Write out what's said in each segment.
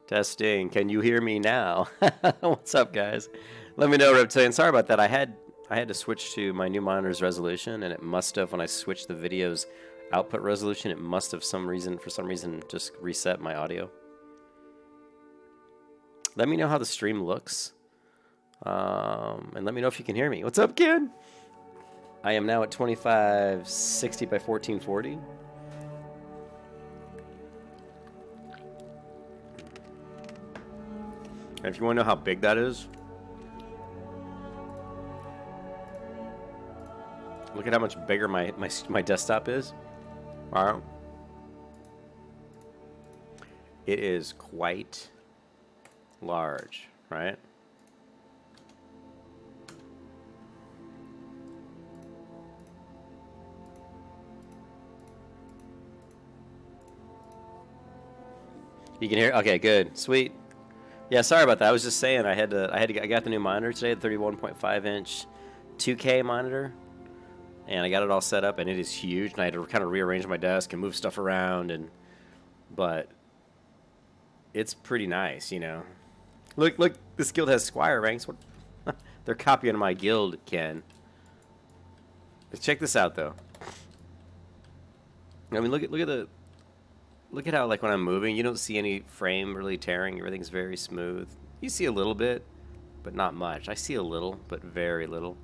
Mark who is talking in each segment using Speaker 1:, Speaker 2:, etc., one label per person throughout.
Speaker 1: Testing. Can you hear me now? What's up, guys? Let me know, Reptilian. Sorry about that. I had to switch to my new monitor's resolution, and it must have, when I switched the video's output resolution, it must have for some reason just reset my audio. Let me know how the stream looks, and let me know if you can hear me. What's up, kid? I am now at 2560 by 1440. And if you want to know how big that is, look at how much bigger my desktop is. Wow. It is quite large, right? You can hear? Okay, good. Sweet. Yeah, sorry about that. I was just saying I got the new monitor today, the 31.5 inch 2K monitor, and I got it all set up, and it is huge. And I had to kind of rearrange my desk and move stuff around, but it's pretty nice, you know. Look, this guild has Squire ranks. What? They're copying my guild, Ken. Let's check this out, though. I mean, look at how, like, when I'm moving, you don't see any frame really tearing. Everything's very smooth. You see a little bit, but not much. I see a little, but very little.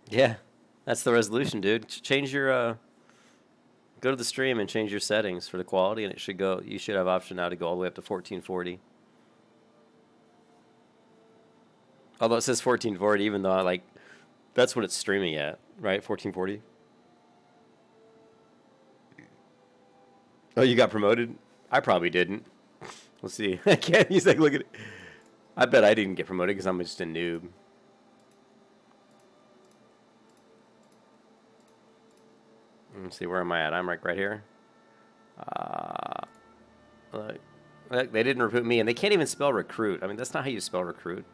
Speaker 1: Yeah, that's the resolution, dude. Change your, go to the stream and change your settings for the quality, and it should go, you should have option now to go all the way up to 1440. Although it says 1440, even though like that's what it's streaming at, right? 1440. Oh, you got promoted? I probably didn't. Let's see. I can't. He's like, look at it. I bet I didn't get promoted because I'm just a noob. Let's see, where am I at? I'm right here. Look, they didn't recruit me, and they can't even spell recruit. I mean, that's not how you spell recruit.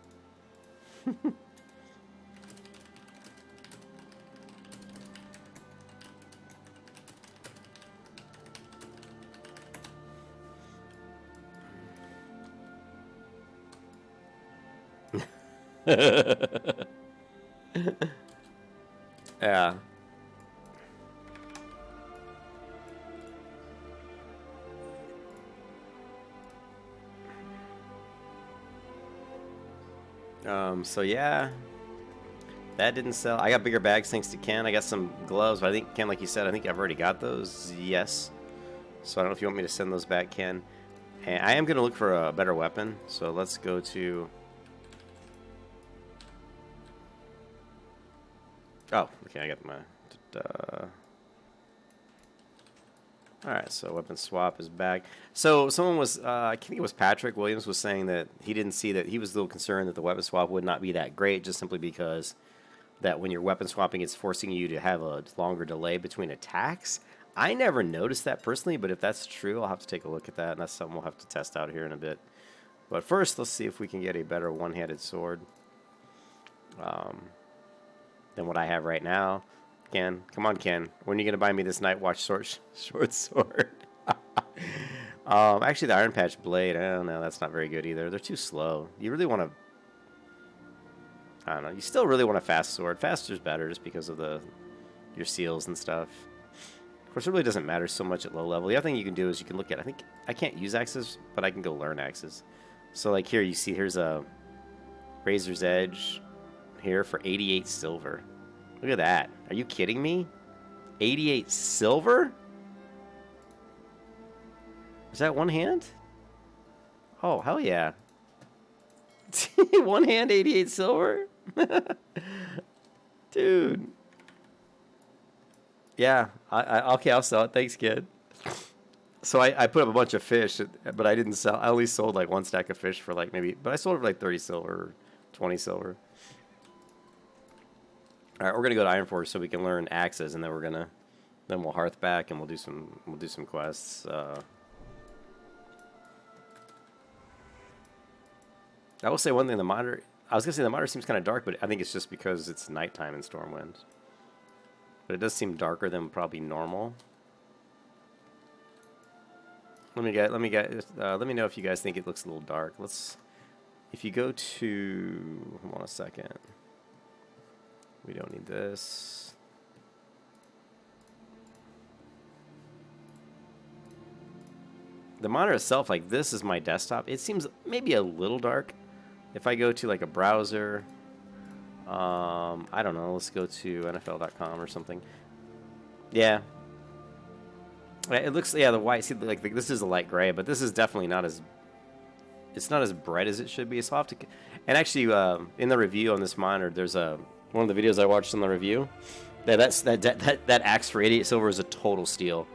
Speaker 1: Yeah. So yeah, that didn't sell. I got bigger bags thanks to Ken. I got some gloves, but I think, Ken, like you said, I think I've already got those. Yes. So I don't know if you want me to send those back, Ken. And I am going to look for a better weapon. So let's go to... Oh, okay, I got my... Alright, so weapon swap is back. So someone was, I think it was Patrick Williams, was saying that he didn't see that, he was a little concerned that the weapon swap would not be that great, just simply because that when you're weapon swapping, it's forcing you to have a longer delay between attacks. I never noticed that personally, but if that's true, I'll have to take a look at that, and that's something we'll have to test out here in a bit. But first, let's see if we can get a better one-handed sword than what I have right now. Ken, come on, Ken. When are you going to buy me this Night Watch short sword? Actually, the Iron Patch Blade, I don't know, that's not very good either. They're too slow. You really want to... I don't know. You still really want a fast sword. Faster's better just because of your seals and stuff. Of course, it really doesn't matter so much at low level. The other thing you can do is you can look at... I think I can't use axes, but I can go learn axes. So, like here, you see here's a Razor's Edge here for 88 silver. Look at that. Are you kidding me? 88 silver? Is that one hand? Oh, hell yeah. One hand, 88 silver? Dude. Yeah. Okay, I'll sell it. Thanks, kid. So I put up a bunch of fish, but I didn't sell. I only sold like one stack of fish for like maybe... But I sold it for like 30 silver or 20 silver. All right, we're gonna go to Ironforge so we can learn axes, and then we'll hearth back and we'll do some quests. I will say one thing: the monitor I was gonna say the monitor seems kind of dark, but I think it's just because it's nighttime in Stormwind. But it does seem darker than probably normal. Let me know if you guys think it looks a little dark. If you go to, hold on a second. We don't need this. The monitor itself, like this is my desktop. It seems maybe a little dark. If I go to like a browser, I don't know, let's go to NFL.com or something. Yeah. It looks, yeah, the white, see, like this is a light gray, but this is definitely not as, it's not as bright as it should be. So I'll have to, and actually, in the review on this monitor, there's one of the videos I watched in the review. That axe for 88 silver is a total steal.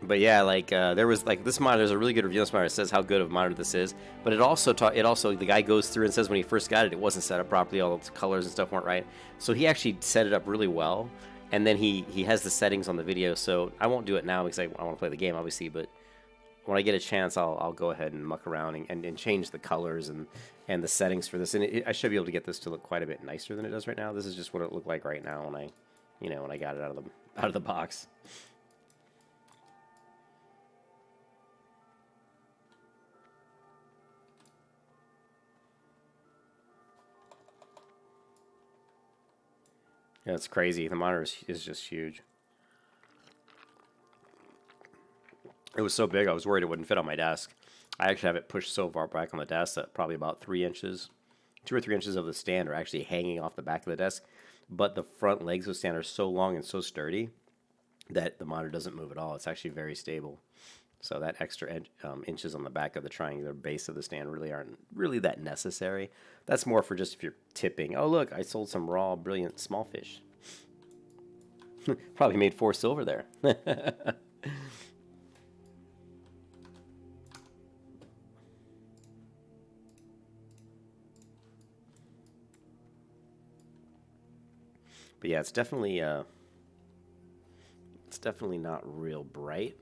Speaker 1: But yeah, like there was like this monitor. There's a really good review on this monitor. It says how good of a monitor this is. But it also the guy goes through and says when he first got it, it wasn't set up properly. All the colors and stuff weren't right. So he actually set it up really well. And then he has the settings on the video. So I won't do it now because I want to play the game, obviously. But when I get a chance, I'll go ahead and muck around and change the colors and the settings for this. And I should be able to get this to look quite a bit nicer than it does right now. This is just what it looked like right now when I got it out of the box. Yeah, it's crazy. The monitor is just huge. It was so big, I was worried it wouldn't fit on my desk. I actually have it pushed so far back on the desk that probably about 3 inches, 2 or 3 inches of the stand are actually hanging off the back of the desk. But the front legs of the stand are so long and so sturdy that the monitor doesn't move at all. It's actually very stable. So that extra inches on the back of the triangular base of the stand really aren't really that necessary. That's more for just if you're tipping. Oh, look, I sold some raw, brilliant small fish. Probably made 4 silver there. But yeah, it's definitely not real bright.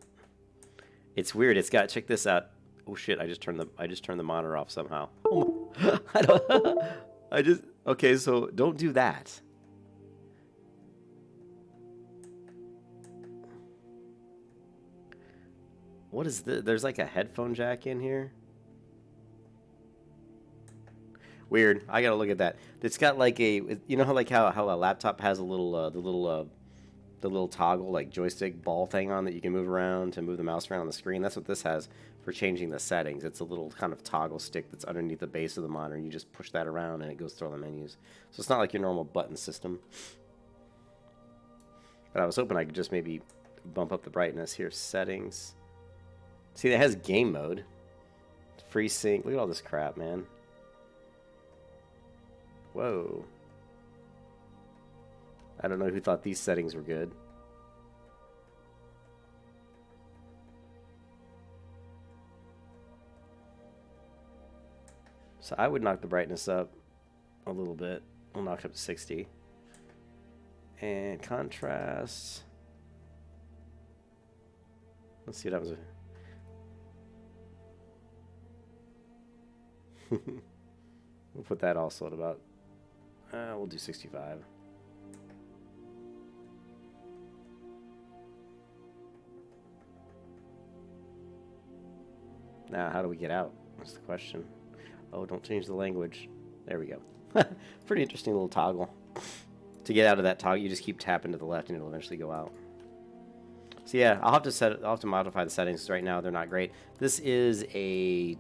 Speaker 1: It's weird. It's got, check this out. Oh shit! I just turned the monitor off somehow. Oh my, okay. So don't do that. What is this? There's like a headphone jack in here. Weird. I gotta look at that. It's got like a, you know how a laptop has a little the little toggle like joystick ball thing on that you can move around to move the mouse around on the screen. That's what this has for changing the settings. It's a little kind of toggle stick that's underneath the base of the monitor. You just push that around and it goes through all the menus. So it's not like your normal button system. But I was hoping I could just maybe bump up the brightness here. Settings. See, it has game mode. Free sync. Look at all this crap, man. Whoa. I don't know who thought these settings were good. So I would knock the brightness up a little bit. We'll knock it up to 60. And contrast. Let's see what happens. We'll put that also at about, we'll do 65. Now, how do we get out? That's the question. Oh, don't change the language. There we go. Pretty interesting little toggle. To get out of that toggle, you just keep tapping to the left and it'll eventually go out. So yeah, I'll have to modify the settings because right now they're not great. This is a,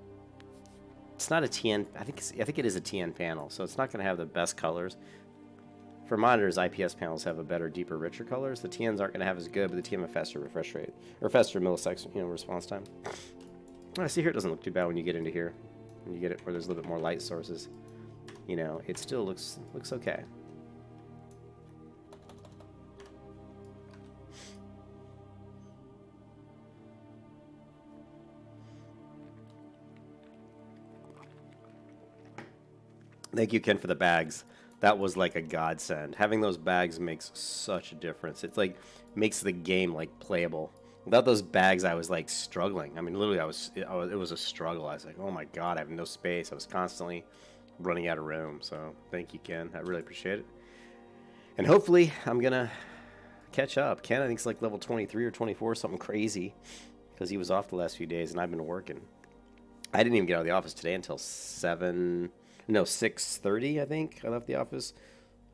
Speaker 1: it's not a TN. I think it is a TN panel, so it's not going to have the best colors. For monitors, IPS panels have a better, deeper, richer colors. The TNs aren't going to have as good, but the TN have a faster refresh rate or faster milliseconds, response time. I see here it doesn't look too bad when you get into here. When you get it where there's a little bit more light sources, it still looks okay. Thank you, Ken, for the bags. That was like a godsend. Having those bags makes such a difference. It's like makes the game like playable. Without those bags, I was like struggling. I mean, literally, it was a struggle. I was like, oh my God, I have no space. I was constantly running out of room. So thank you, Ken. I really appreciate it. And hopefully, I'm going to catch up. Ken, I think, is like level 23 or 24, something crazy, because he was off the last few days and I've been working. I didn't even get out of the office today until 6:30, I think. I left the office.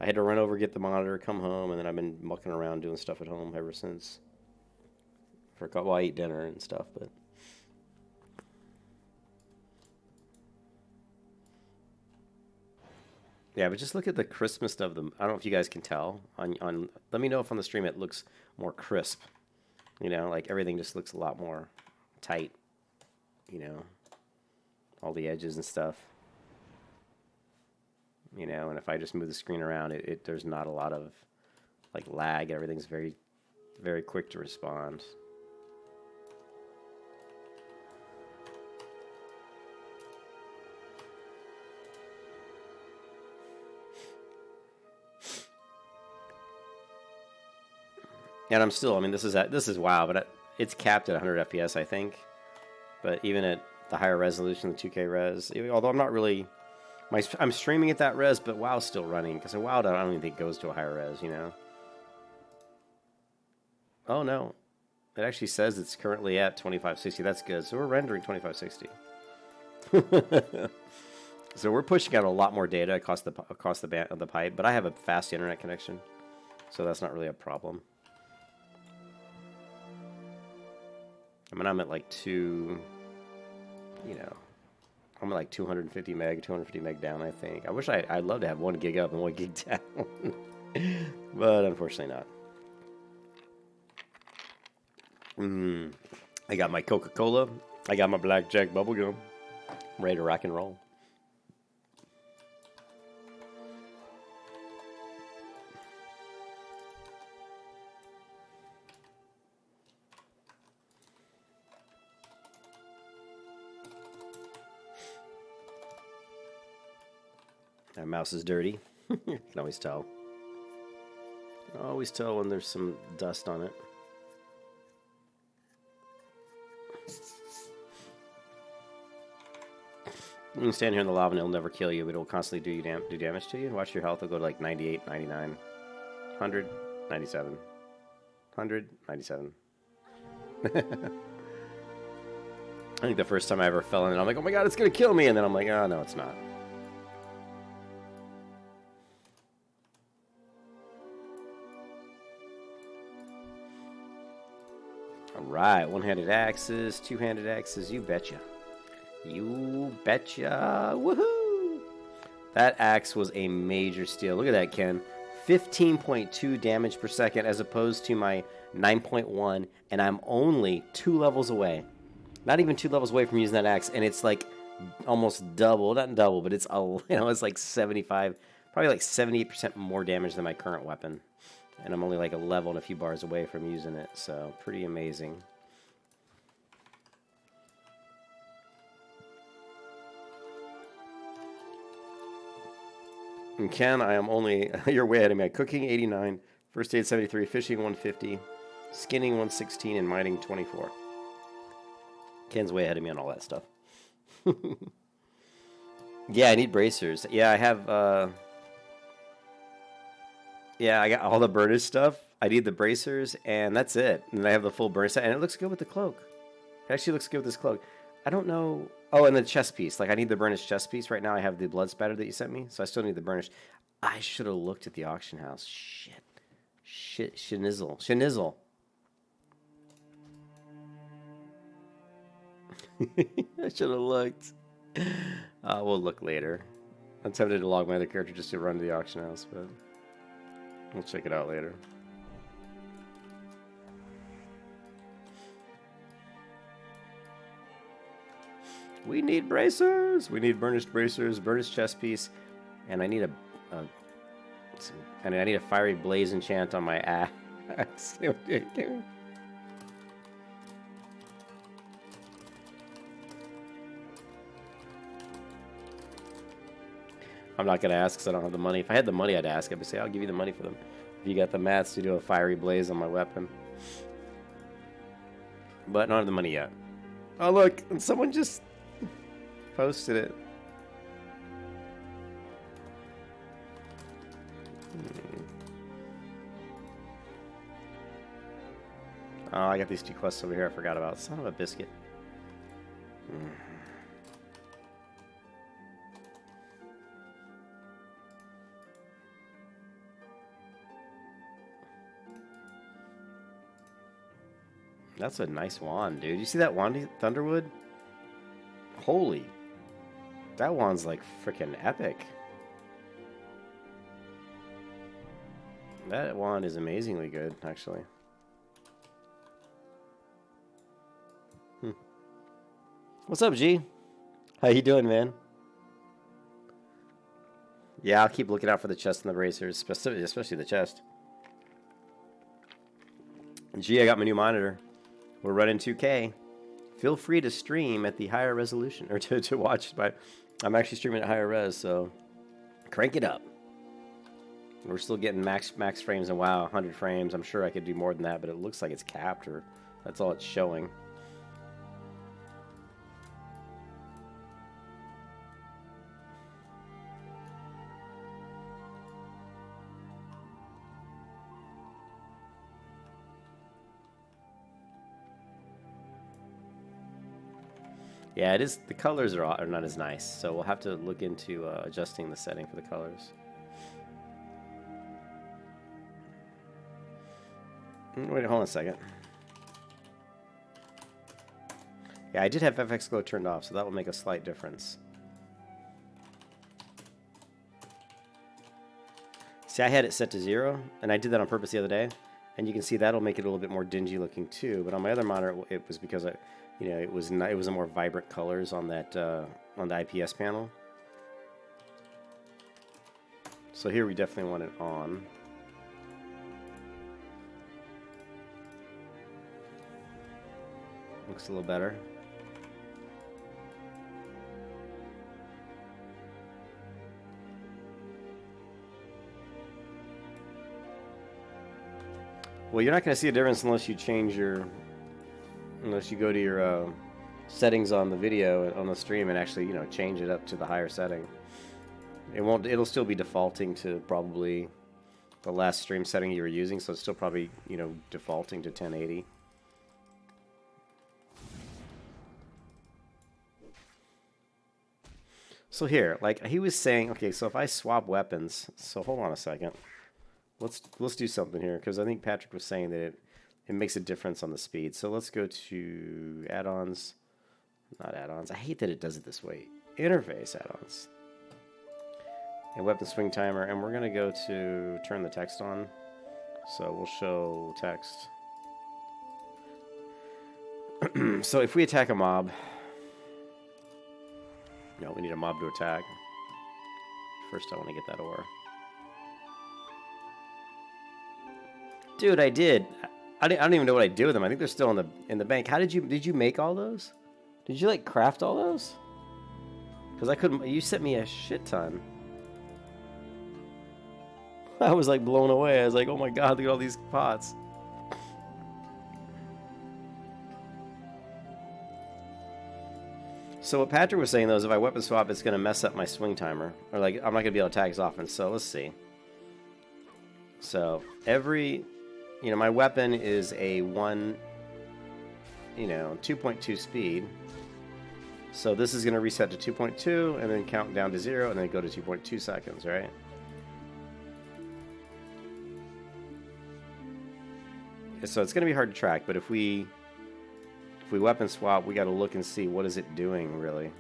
Speaker 1: I had to run over, get the monitor, come home, and then I've been mucking around doing stuff at home ever since. For a couple, well, I eat dinner and stuff, but yeah, but just look at the crispness of them. I don't know if you guys can tell on. Let me know if on the stream it looks more crisp. You know, like everything just looks a lot more tight. You know, all the edges and stuff. You know, and if I just move the screen around, there's not a lot of like lag. Everything's very, very quick to respond. And I'm still, I mean, this is WoW, but it's capped at 100 FPS, I think. But even at the higher resolution, the 2K res, although I'm not really, I'm streaming at that res, but WoW's still running, because WoW, I don't even think goes to a higher res, you know? Oh, no. It actually says it's currently at 2560. That's good. So we're rendering 2560. So we're pushing out a lot more data across the pipe, but I have a fast internet connection, so that's not really a problem. I mean, I'm at like I'm at like 250 meg down, I think. I'd love to have 1 gig up and 1 gig down. But unfortunately not. I got my Coca-Cola. I got my Blackjack bubblegum. I'm ready to rock and roll. My mouse is dirty. You can always tell. Always tell when there's some dust on it. You can stand here in the lava and it'll never kill you, but it'll constantly do damage to you. Watch your health will go to like 98, 99, 100, 97, 100, 97. I think the first time I ever fell in it, I'm like, oh my God, it's going to kill me. And then I'm like, oh, no, it's not. Alright, one-handed axes, two-handed axes, you betcha. You betcha. Woohoo! That axe was a major steal. Look at that, Ken. 15.2 damage per second as opposed to my 9.1, and I'm only 2 levels away. Not even 2 levels away from using that axe, and it's like almost double. Not double, but it's it's like 75, probably like 78% more damage than my current weapon. And I'm only like a level and a few bars away from using it, so pretty amazing. And Ken, I am only, you're way ahead of me. Cooking 89, first aid 73, fishing 150, skinning 116, and mining 24. Ken's way ahead of me on all that stuff. Yeah, I need bracers. Yeah, I have, yeah, I got all the burnish stuff. I need the bracers, and that's it. And I have the full burnish set, and it looks good with the cloak. It actually looks good with this cloak. I don't know. Oh, and the chest piece. Like, I need the burnished chest piece. Right now, I have the blood spatter that you sent me, so I still need the burnished. I should have looked at the auction house. Shit. Shinizzle. I should have looked. We'll look later. I'm tempted to log my other character just to run to the auction house, but we'll check it out later. We need bracers. We need burnished bracers, burnished chest piece, and I need I need a fiery blaze enchant on my axe. I'm not gonna ask because I don't have the money. If I had the money, I'd ask. I'd say, I'll give you the money for them. If you got the mats to do a fiery blaze on my weapon. But not the money yet. Oh, look. And someone just posted it. Oh, I got these 2 quests over here I forgot about. Son of a biscuit. That's a nice wand, dude. You see that wand, Thunderwood? Holy. That wand's like freaking epic. That wand is amazingly good, actually. What's up, G? How you doing, man? Yeah, I'll keep looking out for the chest and the bracers, especially the chest. G, I got my new monitor. We're running 2K. Feel free to stream at the higher resolution, or to watch by. I'm actually streaming at higher res, so crank it up. We're still getting max frames in WoW, 100 frames. I'm sure I could do more than that, but it looks like it's capped, or that's all it's showing. Yeah, it is. The colors are not as nice, so we'll have to look into adjusting the setting for the colors. Wait, hold on a second. Yeah, I did have FX Glow turned off, so that will make a slight difference. See, I had it set to 0, and I did that on purpose the other day, and you can see that'll make it a little bit more dingy looking too. But on my other monitor, it was because it was a more vibrant colors on that on the IPS panel. So here we definitely want it on. Looks a little better. Well, you're not going to see a difference unless you change unless you go to your settings on the video on the stream and actually, change it up to the higher setting. It'll still be defaulting to probably the last stream setting you were using, so it's still probably, defaulting to 1080. So here, like he was saying, okay, so if I swap weapons, so hold on a second. Let's do something here, because I think Patrick was saying that it makes a difference on the speed. So let's go to add-ons. Not add-ons. I hate that it does it this way. Interface add-ons. And weapon swing timer. And we're going to go to turn the text on. So we'll show text. So if we attack a mob. No, we need a mob to attack. First I want to get that ore. Dude, I did. I don't even know what I did with them. I think they're still in the bank. How did you make all those? Did you like craft all those? Because I couldn't. You sent me a shit ton. I was like blown away. I was like, oh my god, look at all these pots. So what Patrick was saying though is if I weapon swap, it's going to mess up my swing timer, or like I'm not going to be able to attack as often. So let's see. So every. My weapon is a 2.2 speed. So this is going to reset to 2.2 and then count down to 0 and then go to 2.2 seconds, right? So it's going to be hard to track, but if we weapon swap, we got to look and see what is it doing really.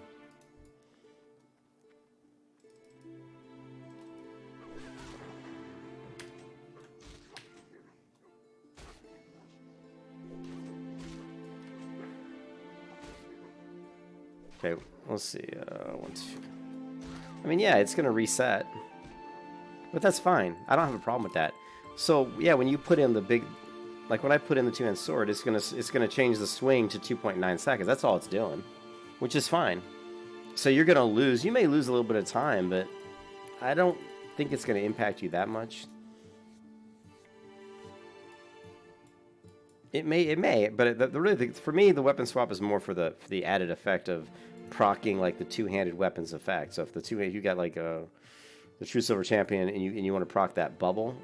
Speaker 1: Okay, let's see. 1, 2. I mean, yeah, it's gonna reset, but that's fine. I don't have a problem with that. So yeah, when you put in the big, like when I put in the two-hand sword, it's gonna change the swing to 2.9 seconds. That's all it's doing, which is fine. So you're gonna lose. You may lose a little bit of time, but I don't think it's gonna impact you that much. it may, but for me, the weapon swap is more for the added effect of proccing like the two-handed weapons effect. So if you got like the True Silver Champion and you want to proc that bubble,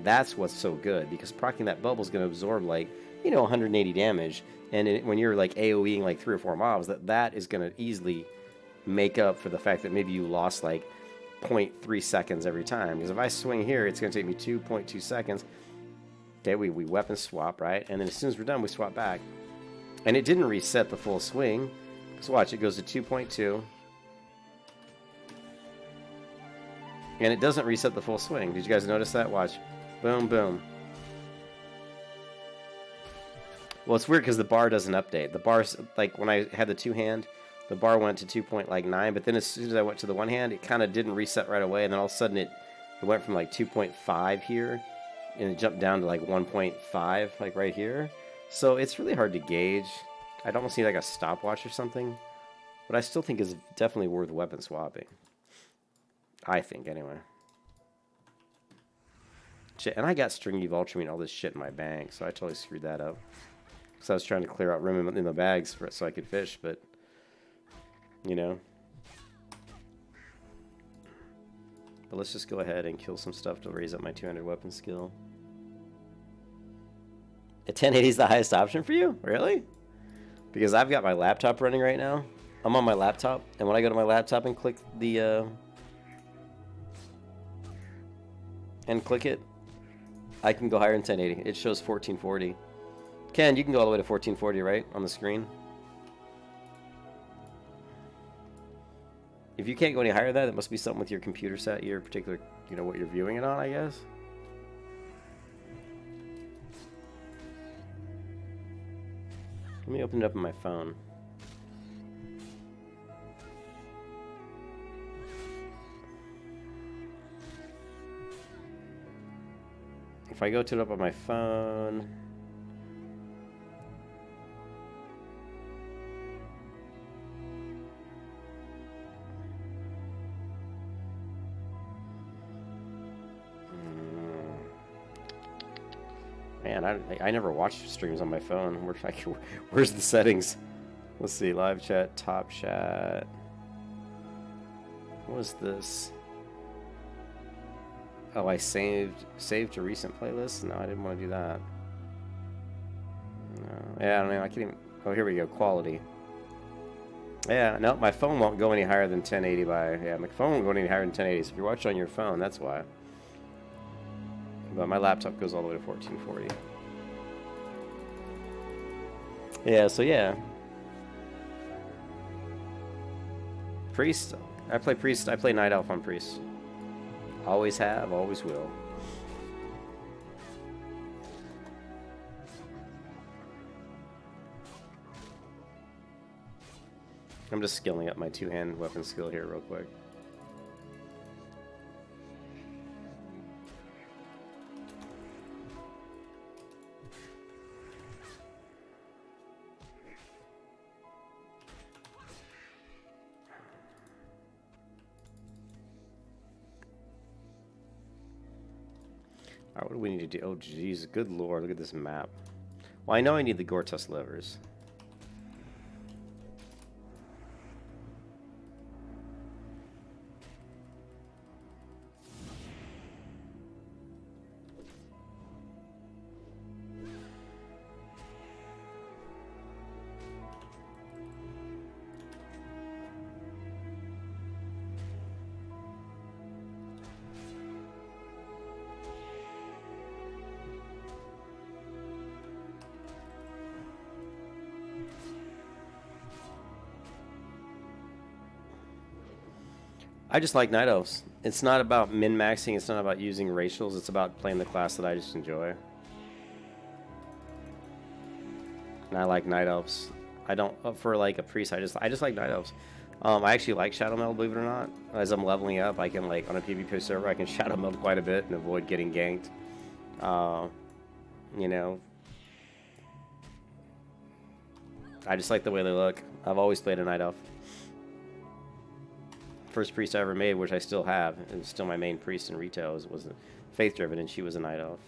Speaker 1: that's what's so good, because proccing that bubble is going to absorb like 180 damage, and when you're like AoEing like 3 or 4 mobs, that is going to easily make up for the fact that maybe you lost like 0.3 seconds every time. Because if I swing here, it's going to take me 2.2 seconds. Okay, we weapon swap, right? And then as soon as we're done, we swap back. And it didn't reset the full swing. So watch, it goes to 2.2. And it doesn't reset the full swing. Did you guys notice that? Watch. Boom, boom. Well, it's weird because the bar doesn't update. The bar's, like, when I had the two-hand, the bar went to 2.9, but then as soon as I went to the one hand, it kind of didn't reset right away, and then all of a sudden it went from, like, 2.5 here, and it jumped down to, like, 1.5, like, right here. So it's really hard to gauge. I'd almost need, like, a stopwatch or something, but I still think it's definitely worth weapon swapping. I think, anyway. Shit, and I got Stringy Vulture and all this shit in my bank, so I totally screwed that up. Because I was trying to clear out room in the bags so I could fish, but, But let's just go ahead and kill some stuff to raise up my 200 weapon skill. A 1080 is the highest option for you? Really? Because I've got my laptop running right now. I'm on my laptop, and when I go to my laptop and click the... click it, I can go higher than 1080. It shows 1440. Ken, you can go all the way to 1440, right? On the screen. If you can't go any higher than that, it must be something with your computer set, your particular, what you're viewing it on, I guess. Let me open it up on my phone. If I go to it up on my phone... Man, I never watch streams on my phone. Where's the settings? Let's see, live chat, top chat. What was this? Oh, I saved to recent playlists? No, I didn't want to do that. No. Yeah, I don't know. I can't even... Oh, here we go. Quality. Yeah, no, my phone won't go any higher than 1080 by... Yeah, my phone won't go any higher than 1080. So if you're watching on your phone, that's why. But my laptop goes all the way to 1440. Yeah, so yeah. Priest. I play Priest. I play Night Elf on Priest. Always have, always will. I'm just skilling up my two-hand weapon skill here real quick. Alright, what do we need to do? Oh, jeez, good lord, look at this map. Well, I know I need the Gortus levers. I just like Night Elves. It's not about min-maxing, it's not about using racials, it's about playing the class that I just enjoy. And I like Night Elves. I don't, for like a priest, I just like Night Elves. I actually like Shadow Meld, believe it or not. As I'm leveling up, I can, like, on a PvP server, I can Shadow Meld quite a bit and avoid getting ganked. You know. I just like the way they look. I've always played a Night Elf. First priest I ever made, which I still have, it was still my main priest in retail, was Faith Driven, and she was a Night Elf.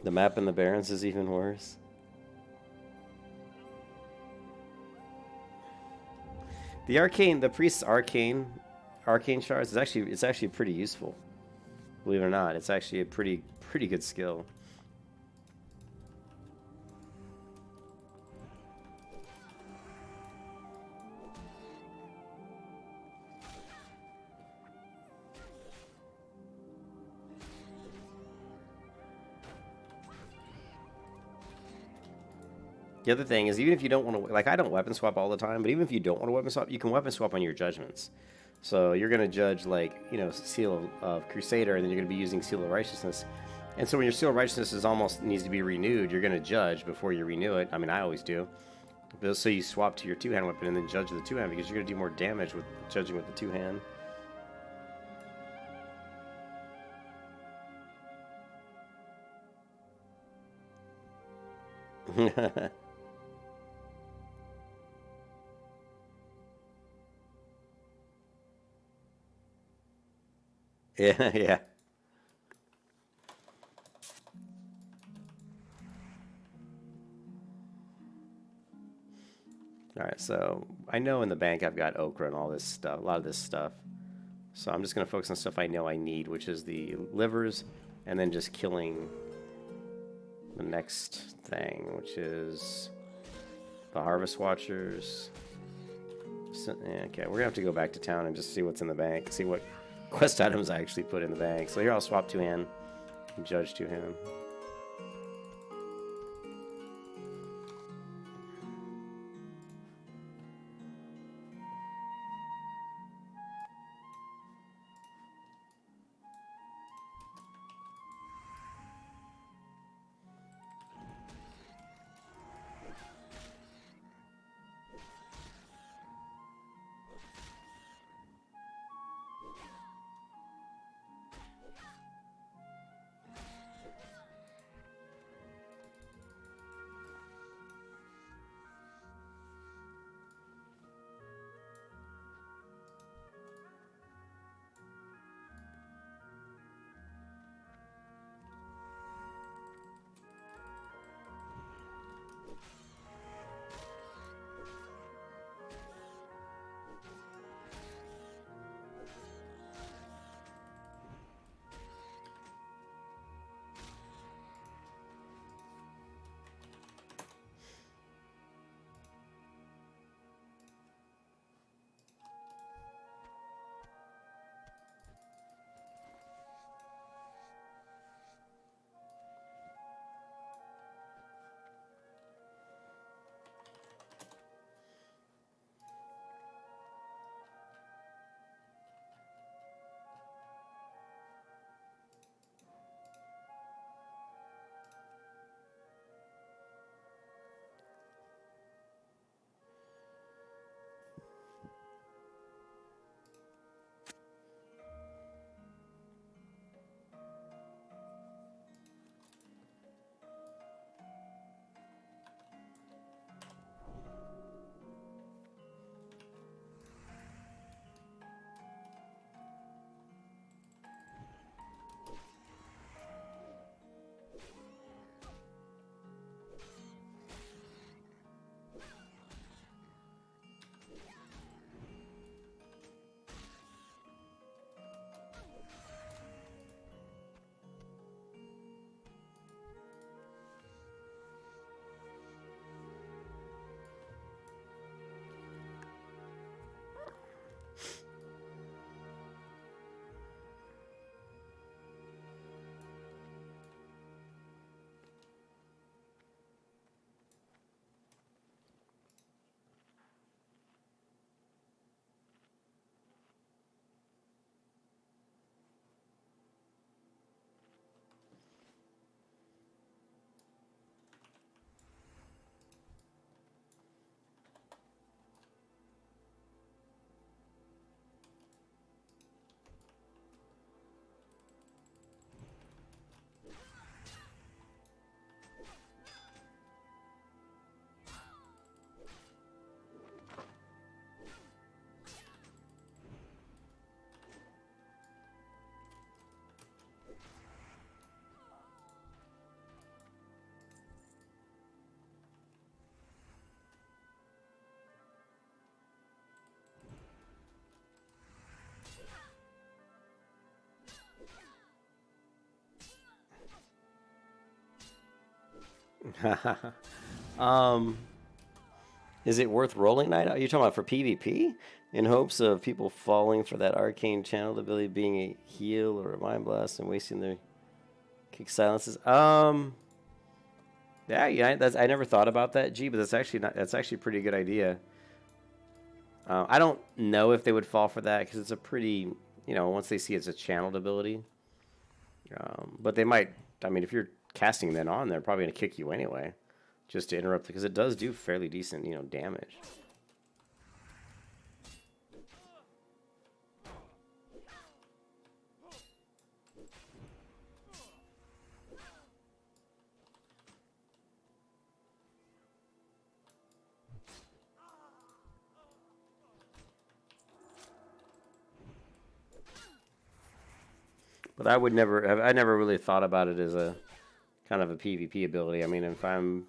Speaker 1: The map in the Barrens is even worse. The priest's arcane shards is actually pretty useful. Believe it or not, it's actually a pretty good skill. The other thing is, even if you don't want to, like, I don't weapon swap all the time, but even if you don't want to weapon swap, you can weapon swap on your judgments. So you're going to judge, like, you know, Seal of Crusader, and then you're going to be using Seal of Righteousness. And so when your Seal of Righteousness is almost needs to be renewed, you're going to judge before you renew it. I mean, I always do. So you swap to your two-hand weapon and then judge the two-hand, because you're going to do more damage with judging with the two-hand. Yeah, yeah. All right, so I know in the bank I've got okra and all this stuff, a lot of this stuff. So I'm just going to focus on stuff I know I need, which is the livers, and then just killing the next thing, which is the Harvest Watchers. So, yeah, okay, we're going to have to go back to town and just see what's in the bank, see what quest items I actually put in the bank. So here I'll swap two-hand and judge two-hand. um, is it worth rolling night out? You're talking about for PvP? In hopes of people falling for that arcane channel ability being a heal or a mind blast and wasting their kick silences? Yeah, that's, I never thought about that, G, but that's actually a pretty good idea. I don't know if they would fall for that because it's a pretty, once they see it's a channeled ability. But they might, I mean, if you're casting that on, they're probably going to kick you anyway, just to interrupt, because it does do fairly decent, damage. But I never really thought about it as a kind of a PvP ability. I mean, if I'm,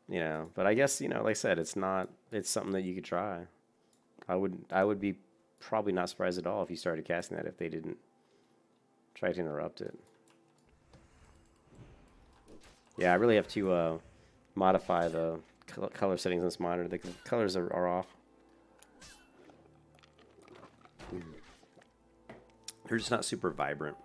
Speaker 1: but I guess, like I said, it's something that you could try. I would be probably not surprised at all if you started casting that if they didn't try to interrupt it. Yeah, I really have to modify the color settings on this monitor. The colors are off. They're just not super vibrant.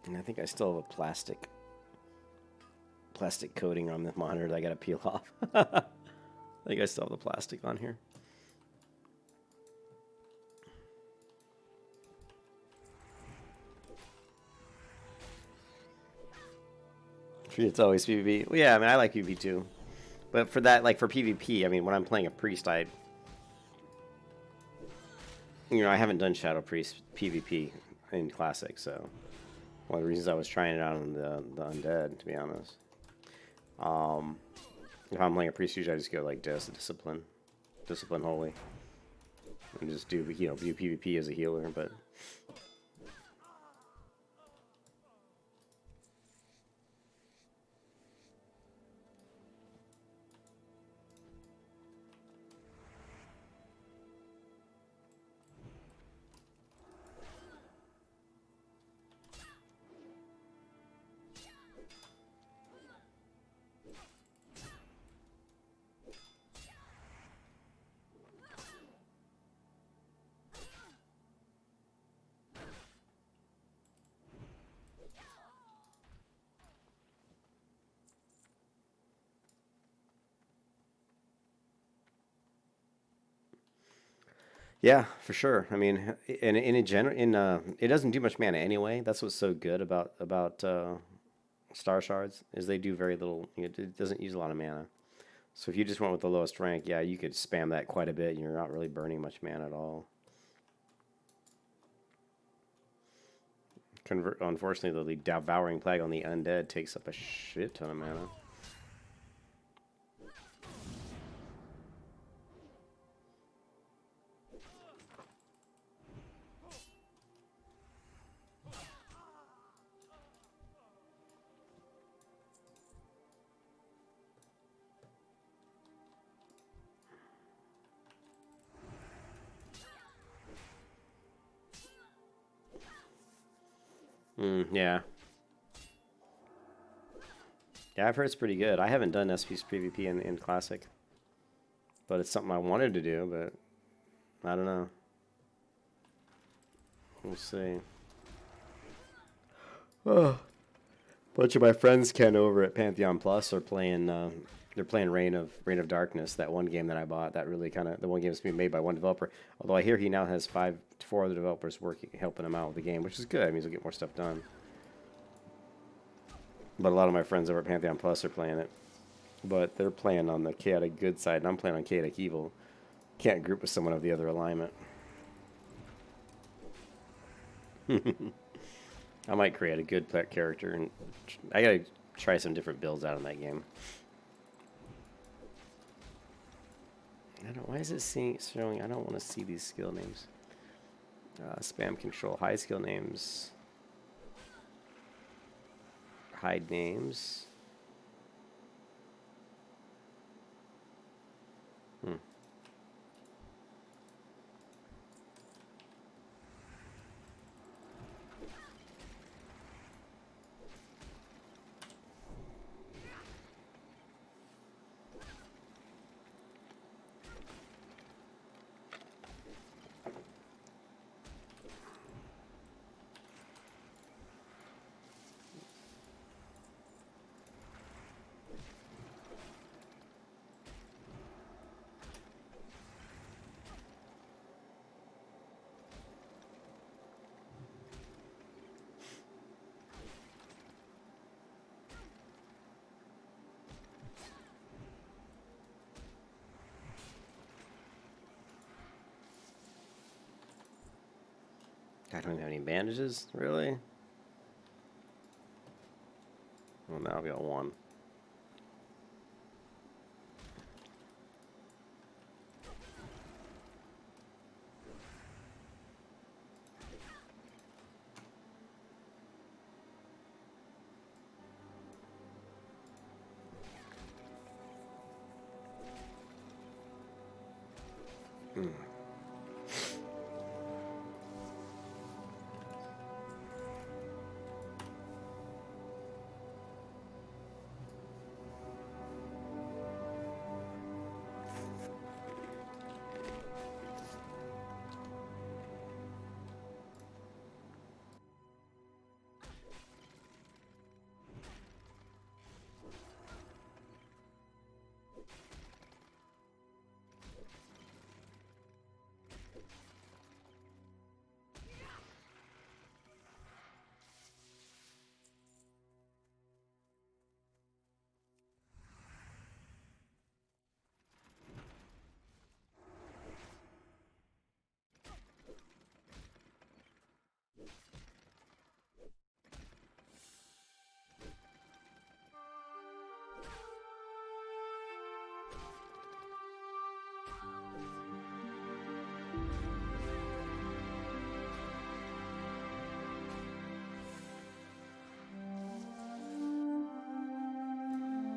Speaker 1: And I think I still have a plastic coating on the monitor that I gotta peel off. I think I still have the plastic on here. It's always PvP. Well, yeah, I mean, I like PvP too. But for that, like for PvP, I mean, when I'm playing a priest, I haven't done Shadow Priest PvP in Classic, so one of the reasons I was trying it out on the Undead, to be honest. If I'm playing a priest, usually I just go like Discipline Holy, and just do view PvP as a healer, but. Yeah, for sure. I mean, in general, it doesn't do much mana anyway. That's what's so good about Star Shards is they do very little. It doesn't use a lot of mana. So if you just went with the lowest rank, yeah, you could spam that quite a bit, and you're not really burning much mana at all. Unfortunately, though, the Devouring Plague on the Undead takes up a shit ton of mana. Yeah. Yeah, I've heard it's pretty good. I haven't done SP's PvP in Classic. But it's something I wanted to do, but I don't know. We'll see. Oh. A bunch of my friends, Ken, over at Pantheon Plus, are playing. They're playing Reign of Darkness, that one game that I bought. That really the one game that's being made by one developer. Although I hear he now has 4 other developers helping him out with the game, which is good. It means he'll get more stuff done. But a lot of my friends over at Pantheon Plus are playing it. But they're playing on the chaotic good side, and I'm playing on chaotic evil. Can't group with someone of the other alignment. I might create a good pet character, and I gotta try some different builds out in that game. Why is it showing? I don't want to see these skill names. Spam control, hide skill names, hide names. I don't even have any bandages, really? Well, now I've got one.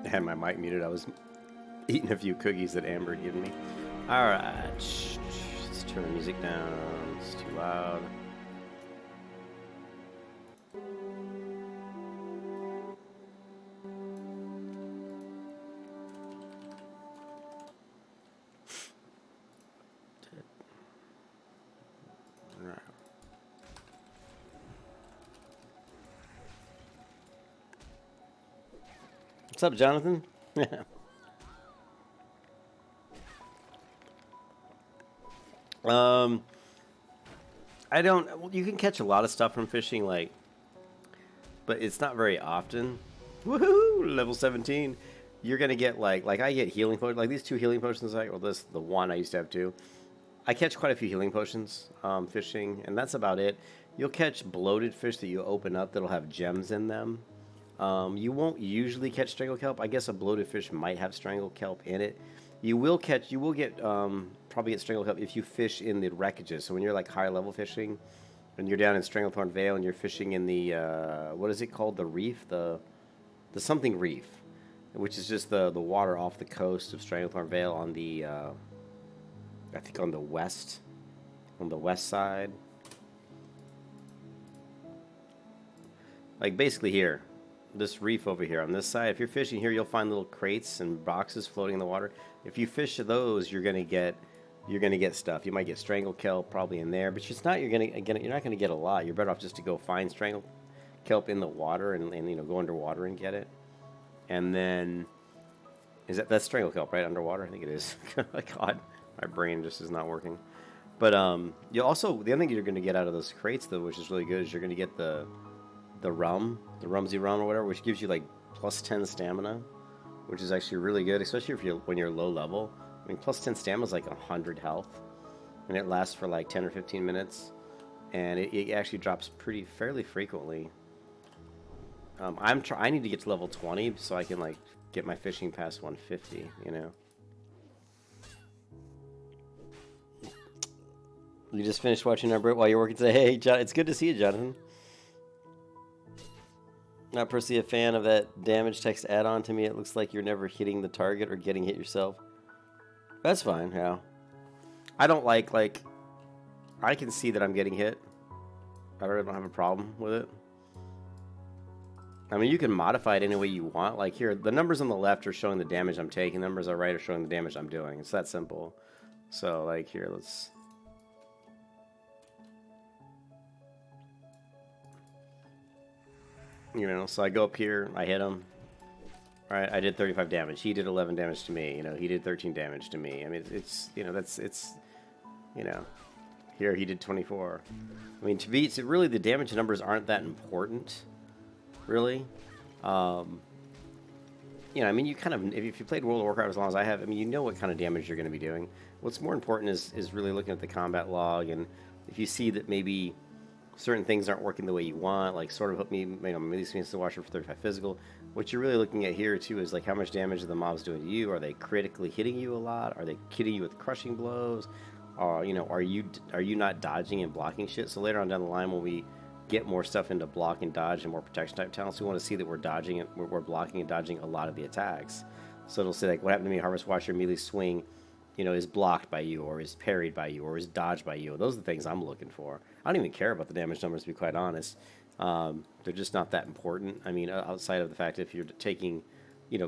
Speaker 1: I had my mic muted. I was eating a few cookies that Amber had given me. Alright. Let's turn the music down. It's too loud. What's up, Jonathan? I don't. Well, you can catch a lot of stuff from fishing, like, but it's not very often. Woohoo! Level 17. You're gonna get like I get healing potions, like these 2 healing potions. Well, this the one I used to have 2. I catch quite a few healing potions fishing, and that's about it. You'll catch bloated fish that you open up that'll have gems in them. You won't usually catch strangle kelp. I guess a bloated fish might have strangle kelp in it. You will get probably get strangle kelp if you fish in the wreckages. So when you're like higher level fishing, when you're down in Stranglethorn Vale and you're fishing in the what is it called, the reef, the something reef, which is just the water off the coast of Stranglethorn Vale on the I think on the west side, like basically here. This reef over here on this side, if you're fishing here, you'll find little crates and boxes floating in the water. If you fish those, you're gonna get stuff. You might get strangle kelp probably in there, but it's not you're not gonna get a lot. You're better off just to go find strangle kelp in the water and go underwater and get it. And then that's strangle kelp, right? Underwater, I think it is. God, my brain just is not working. But you also, the other thing you're gonna get out of those crates though, which is really good, is you're gonna get the Rumsey rum or whatever, which gives you like plus 10 stamina, which is actually really good, especially when you're low level. I mean, plus 10 stamina is like 100 health, and it lasts for like 10 or 15 minutes, and it actually drops fairly frequently. I need to get to level 20 so I can like get my fishing past 150. You just finished watching our Brit while you're working today. Hey, John, it's good to see you, Jonathan. Not personally a fan of that damage text add-on. To me, it looks like you're never hitting the target or getting hit yourself. That's fine, yeah. I don't like I can see that I'm getting hit. I really don't have a problem with it. I mean, you can modify it any way you want. Like here, the numbers on the left are showing the damage I'm taking. The numbers on the right are showing the damage I'm doing. It's that simple. So, like here, let's... so I go up here, I hit him. All right, I did 35 damage. He did 11 damage to me. He did 13 damage to me. I mean, here he did 24. I mean, really the damage numbers aren't that important, really. I mean, you kind of, if you played World of Warcraft as long as I have, I mean, you know what kind of damage you're going to be doing. What's more important is really looking at the combat log, and if you see that maybe certain things aren't working the way you want, like sort of hook me, melee means to watch for 35 physical. What you're really looking at here too is like how much damage are the mobs doing to you? Are they critically hitting you a lot? Are they hitting you with crushing blows? Are you not dodging and blocking shit? So later on down the line, when we get more stuff into block and dodge and more protection type talents, we want to see that we're dodging it, we're blocking and dodging a lot of the attacks. So it'll say like, what happened to me? Harvest Watcher melee swing, is blocked by you, or is parried by you, or is dodged by you. Those are the things I'm looking for. I don't even care about the damage numbers, to be quite honest. They're just not that important. I mean, outside of the fact if you're taking,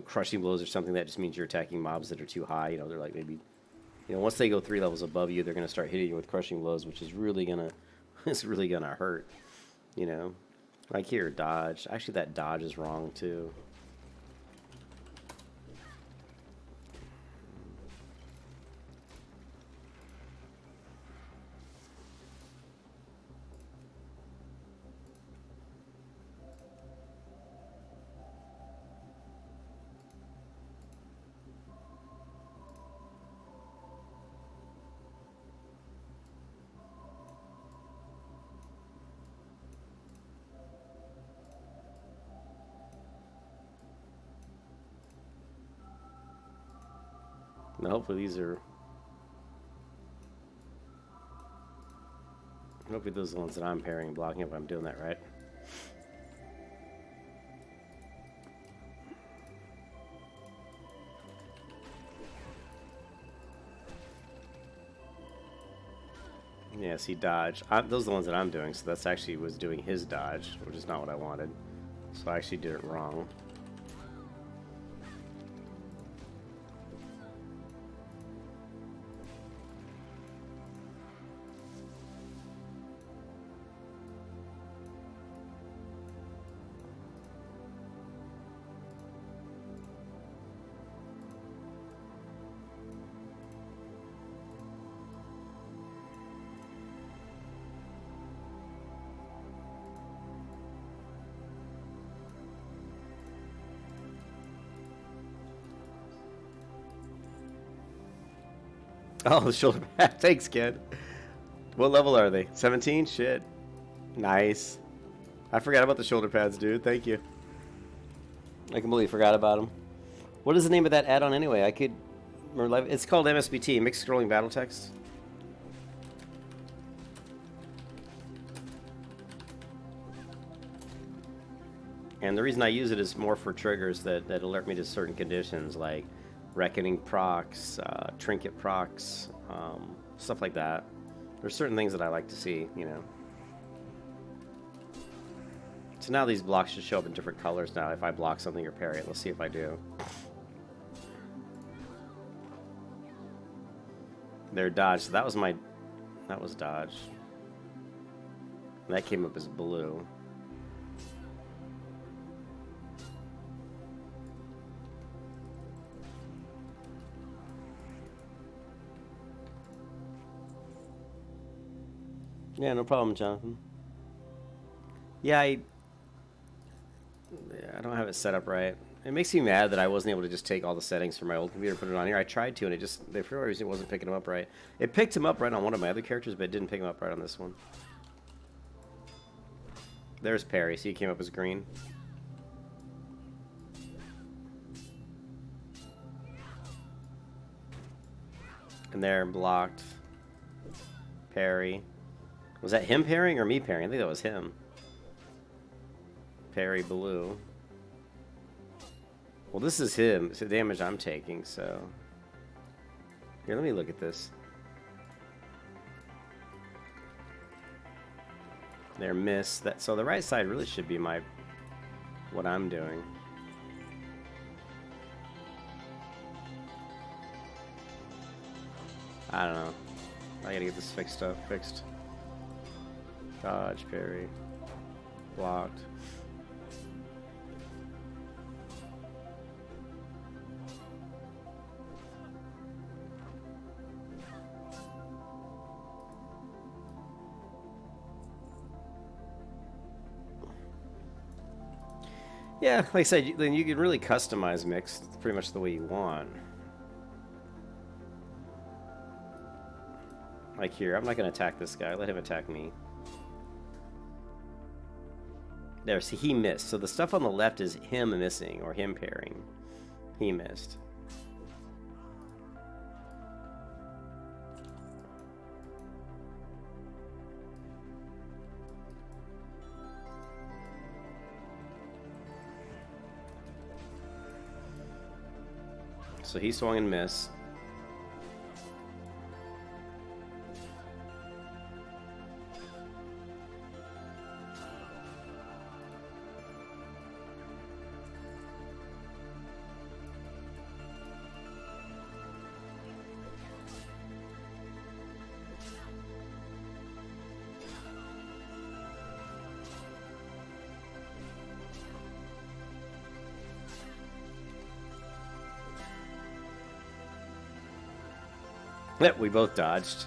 Speaker 1: crushing blows or something, that just means you're attacking mobs that are too high. They're like maybe, once they go 3 levels above you, they're going to start hitting you with crushing blows, which is really gonna, it's really gonna hurt. Like here, dodge. Actually, that dodge is wrong too. Now, hopefully those are the ones that I'm parrying and blocking if I'm doing that right. Yeah, see, dodge. Those are the ones that I'm doing, so that's actually was doing his dodge, which is not what I wanted. So I actually did it wrong. Oh, the shoulder pad. Thanks, kid. What level are they? 17? Shit. Nice. I forgot about the shoulder pads, dude. Thank you. I completely forgot about them. What is the name of that add-on anyway? I could remember. It's called MSBT, Mixed Scrolling Battle Text. And the reason I use it is more for triggers that alert me to certain conditions, like Reckoning procs, Trinket procs, stuff like that. There's certain things that I like to see, So now these blocks should show up in different colors now if I block something or parry it. Let's see if I do. They're dodge. So that was dodge. And that came up as blue. Yeah, no problem, Jonathan. Yeah, I don't have it set up right. It makes me mad that I wasn't able to just take all the settings from my old computer and put it on here. I tried to, and for some reason, it wasn't picking them up right. It picked him up right on one of my other characters, but it didn't pick him up right on this one. There's Perry. See, he came up as green. And there, blocked. Parry. Was that him parrying or me parrying? I think that was him. Parry blue. Well, this is him. It's the damage I'm taking, so... Here, let me look at this. There, miss. So the right side really should be what I'm doing. I don't know. I gotta get this fixed. Dodge, parry, blocked. Yeah, like I said, then you can really customize mix pretty much the way you want. Like here, I'm not going to attack this guy. Let him attack me. There, see, he missed. So the stuff on the left is him missing or him parrying. He missed. So he swung and missed. Yep, we both dodged.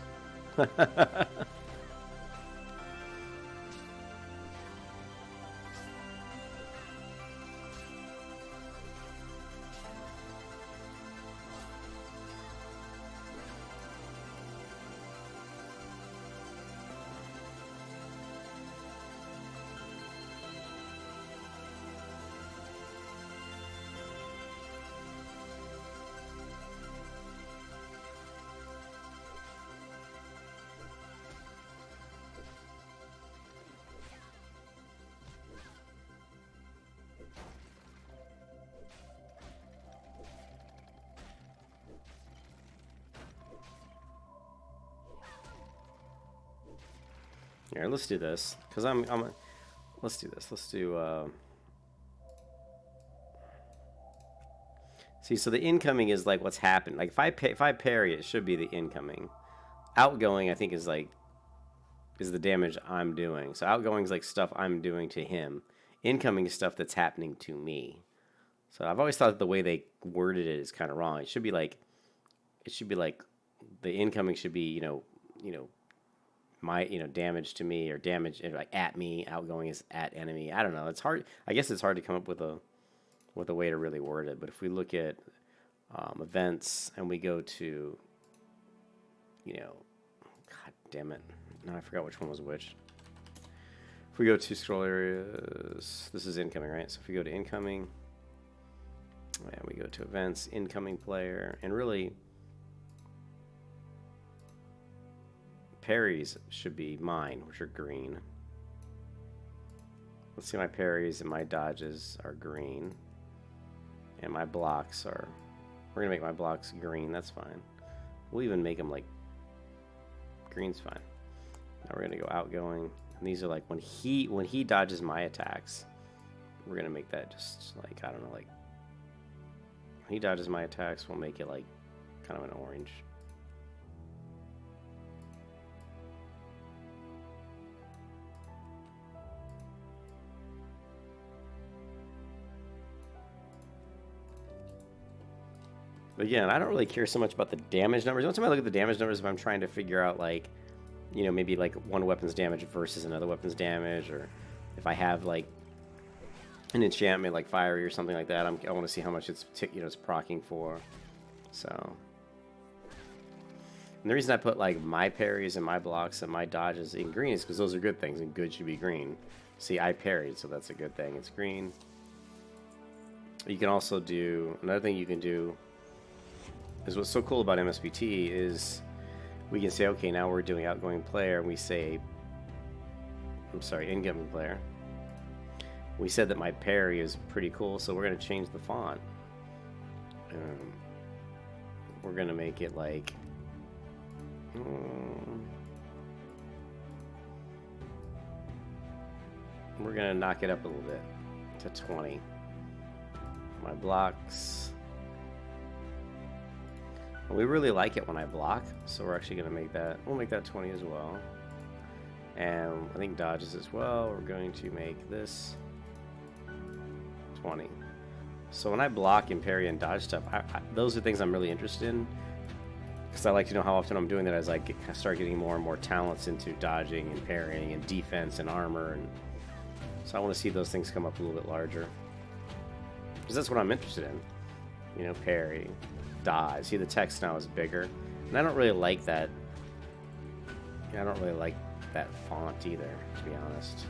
Speaker 1: Here, let's do this, because let's do this. Let's do, see, so the incoming is like what's happened. Like if I parry, it should be the incoming. Outgoing, I think, is the damage I'm doing. So outgoing is like stuff I'm doing to him. Incoming is stuff that's happening to me. So I've always thought that the way they worded it is kind of wrong. It should be like the incoming should be, my, damage to me, or damage like at me. Outgoing is at enemy. I don't know. It's hard. I guess it's hard to come up with a way to really word it. But if we look at events and we go to, God damn it. No, I forgot which one was which. If we go to scroll areas, this is incoming, right? So if we go to incoming, and we go to events, incoming player, and really parries should be mine, which are green. Let's see, my parries and my dodges are green. And my blocks are... We're going to make my blocks green, that's fine. We'll even make them like... Green's fine. Now we're going to go outgoing. And these are like when he dodges my attacks. We're going to make that just like, I don't know, like... When he dodges my attacks, we'll make it like kind of an orange. But again, I don't really care so much about the damage numbers. Once I look at the damage numbers, if I'm trying to figure out, like, maybe like one weapon's damage versus another weapon's damage, or if I have like an enchantment like fiery or something like that, I want to see how much it's it's proccing for. So, and the reason I put like my parries and my blocks and my dodges in green is because those are good things, and good should be green. See, I parried, so that's a good thing. It's green. You can also do another thing. You can do is what's so cool about MSBT is we can say, okay, now we're doing outgoing player, and we say, I'm sorry, incoming player. We said that my parry is pretty cool, so we're going to change the font. We're going to make it like... we're going to knock it up a little bit to 20. My blocks... We really like it when I block, so we're actually going to make that, we'll make that 20 as well. And I think dodges as well, we're going to make this 20. So when I block and parry and dodge stuff, those are things I'm really interested in, because I like to know how often I'm doing that as I start getting more and more talents into dodging and parrying and defense and armor, and so I want to see those things come up a little bit larger, because that's what I'm interested in. Parry, dodge. See, the text now is bigger, and I don't really like that. I don't really like that font either, to be honest.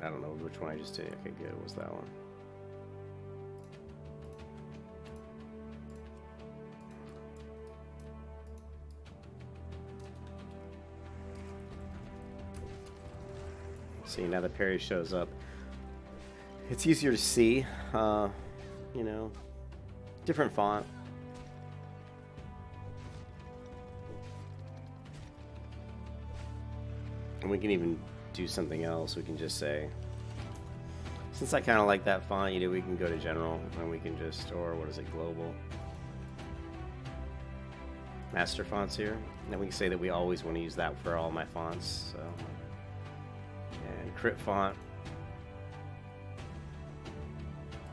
Speaker 1: I don't know which one I just did. Okay, good. It was that one. See, now the parry shows up. It's easier to see, you know, different font. And we can even do something else. We can just say, since I kind of like that font, you know, we can go to general and we can just, or what is it, global. Master fonts here. And we can say that we always want to use that for all my fonts. So. And crit font.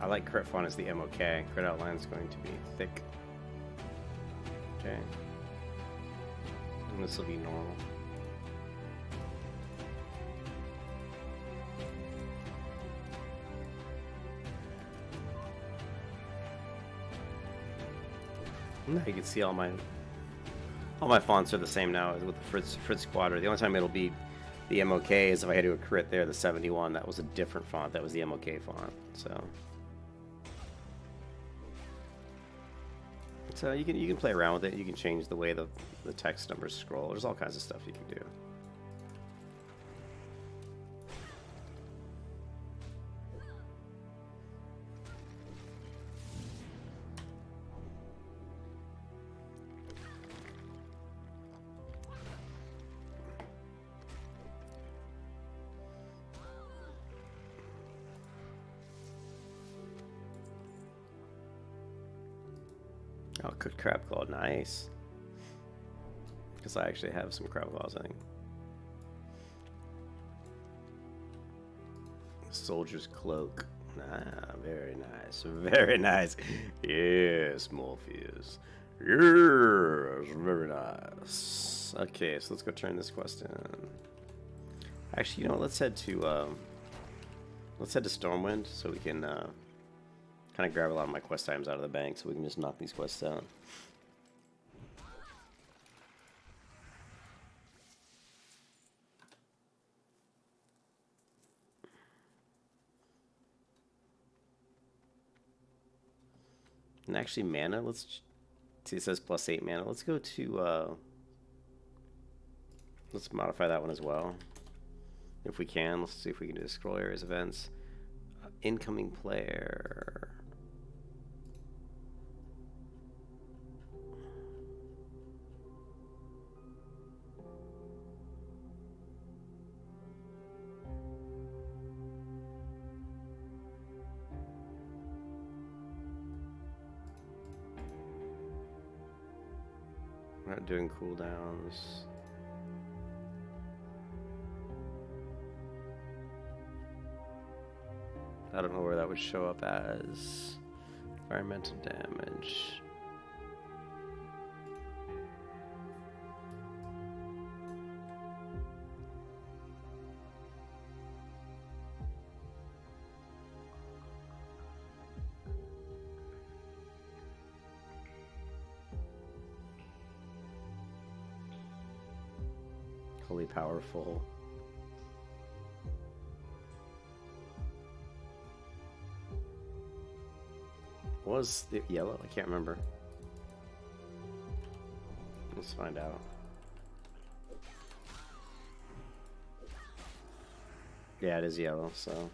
Speaker 1: I like crit font as the MOK. Crit outline is going to be thick. Okay. And this will be normal. Now you can see all my fonts are the same now with the Fritz Quadra. The only time it'll be the MOK is if I had to do a crit there, the 71. That was a different font. That was the MOK font. So you can play around with it. You can change the way the text numbers scroll. There's all kinds of stuff you can do. Oh, cooked crab claw, nice. Because I actually have some crab claws, I think. Soldier's cloak. Ah, very nice. Very nice. Yes, Morpheus. Yes, very nice. Okay, so let's go turn this quest in. Actually, you know what? Let's head to Stormwind so we can kind of grab a lot of my quest items out of the bank so we can just knock these quests out. And actually mana, let's see, it says +8 mana. Let's go to let's modify that one as well. If we can, let's see if we can do scroll areas events. Incoming player. We're not doing cooldowns. I don't know where that would show up as. Environmental damage. Holy powerful. Was it yellow? I can't remember. Let's find out. Yeah, it is yellow, so.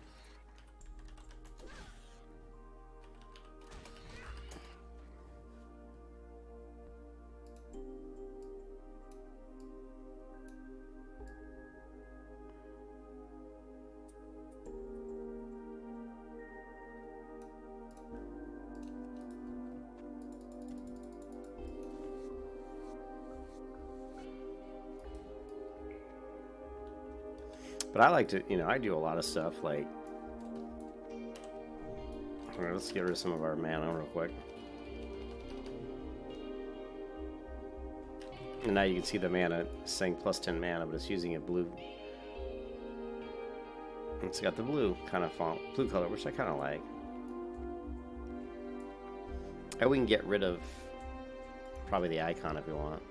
Speaker 1: But I like to, you know, I do a lot of stuff like, all right, let's get rid of some of our mana real quick. And now you can see the mana saying +10 mana, but it's using a blue. It's got the blue kind of font, blue color, which I kind of like. And we can get rid of probably the icon if we want.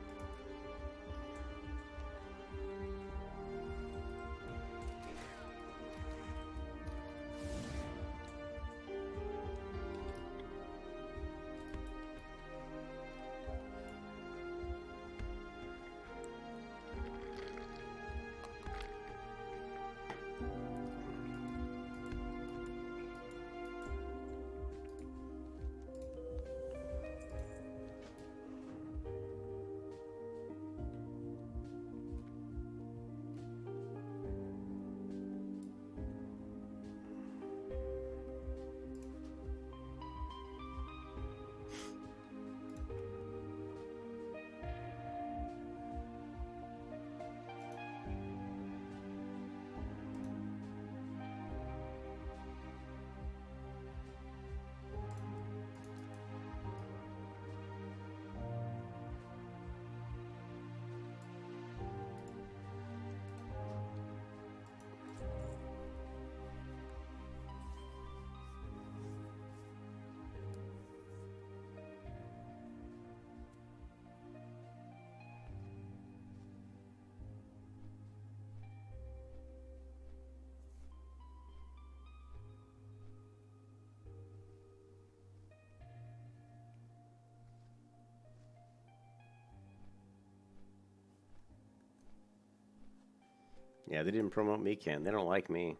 Speaker 1: Yeah, they didn't promote me, Ken. They don't like me.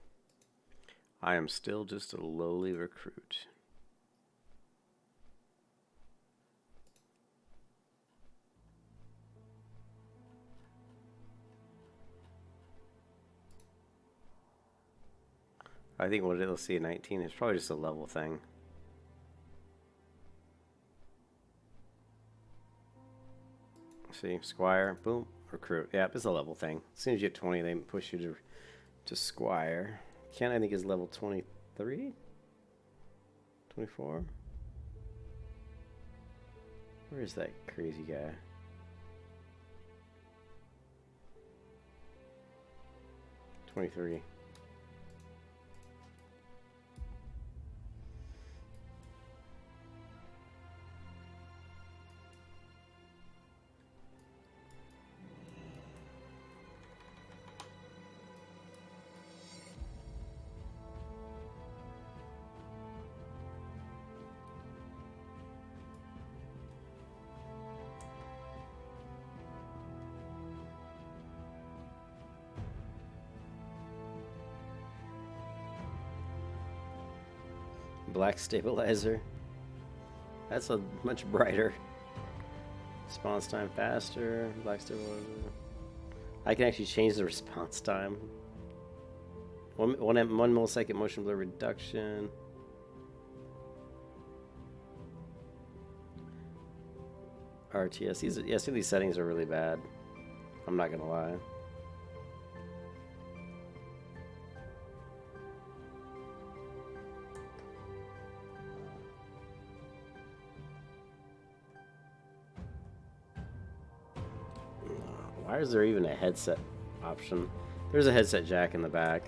Speaker 1: I am still just a lowly recruit. I think what it'll see at 19 is probably just a level thing. See, Squire, boom, recruit. Yep, it's a level thing. As soon as you get 20, they push you to Squire. Ken, I think, is level 23? 24? Where is that crazy guy? $23. Black stabilizer. That's a much brighter. Response time faster. Black stabilizer. I can actually change the response time. One millisecond motion blur reduction. RTS. Some of these settings are really bad. I'm not gonna lie. Why is there even a headset option? There's a headset jack in the back.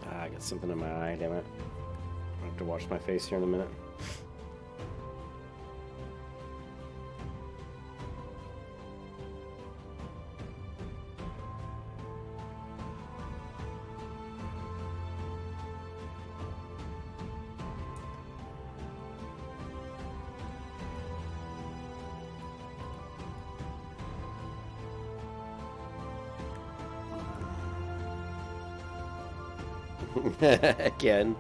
Speaker 1: I got something in my eye, damn it. I have to wash my face here in a minute. Again.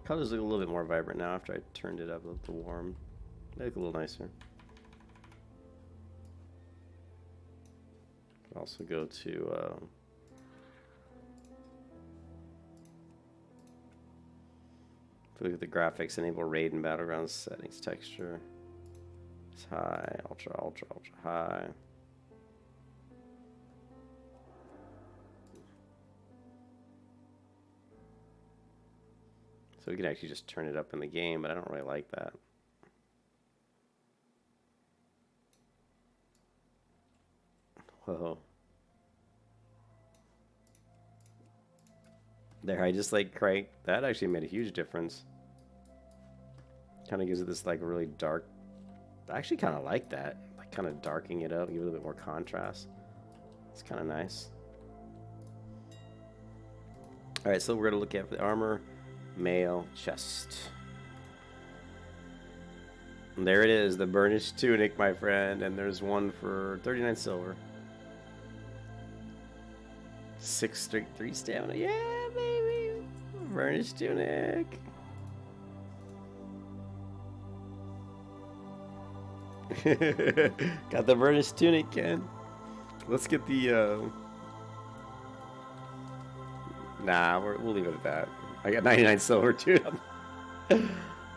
Speaker 1: Colors look a little bit more vibrant now after I turned it up a little warm. They look a little nicer. Also go to if we look at the graphics, enable raid and battleground settings, texture. It's high, ultra, ultra, ultra high. So we can actually just turn it up in the game, but I don't really like that. Whoa. There, I just like cranked. That actually made a huge difference. Kind of gives it this like really dark. I actually kind of like that. Like kind of darkening it up, give it a little bit more contrast. It's kind of nice. All right, so we're gonna look at the armor. Mail chest. And there it is, the burnished tunic, my friend, and there's one for 39 silver. 6 straight 3 stamina. Yeah, baby. Burnished tunic. Got the burnished tunic, Ken. Let's get the nah, we'll leave it at that. I got 99 silver, dude.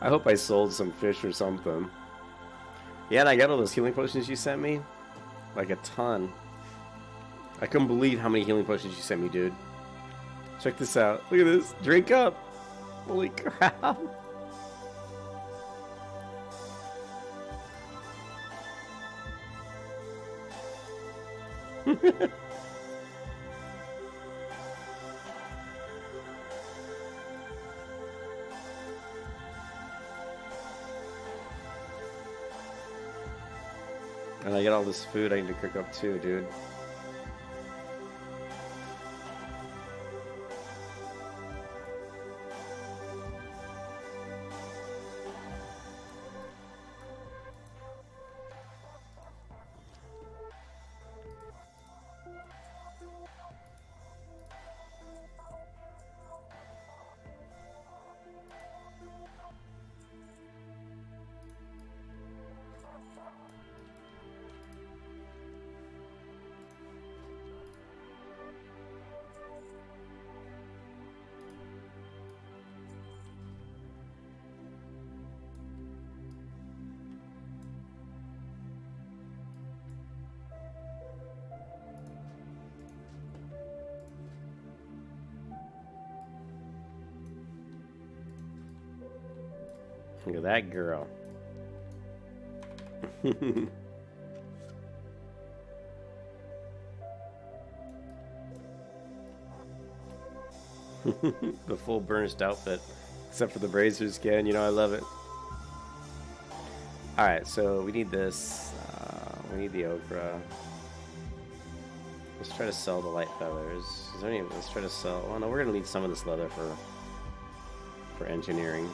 Speaker 1: I hope I sold some fish or something. Yeah, and I got all those healing potions you sent me. Like a ton. I couldn't believe how many healing potions you sent me, dude. Check this out. Look at this. Drink up. Holy crap. And I get all this food I need to cook up too, dude. Look at that girl. The full burnished outfit, except for the brazier skin. You know, I love it. All right, so we need this. We need the okra. Let's try to sell the light feathers. Is there any? Let's try to sell. Well, no, we're gonna need some of this leather for engineering.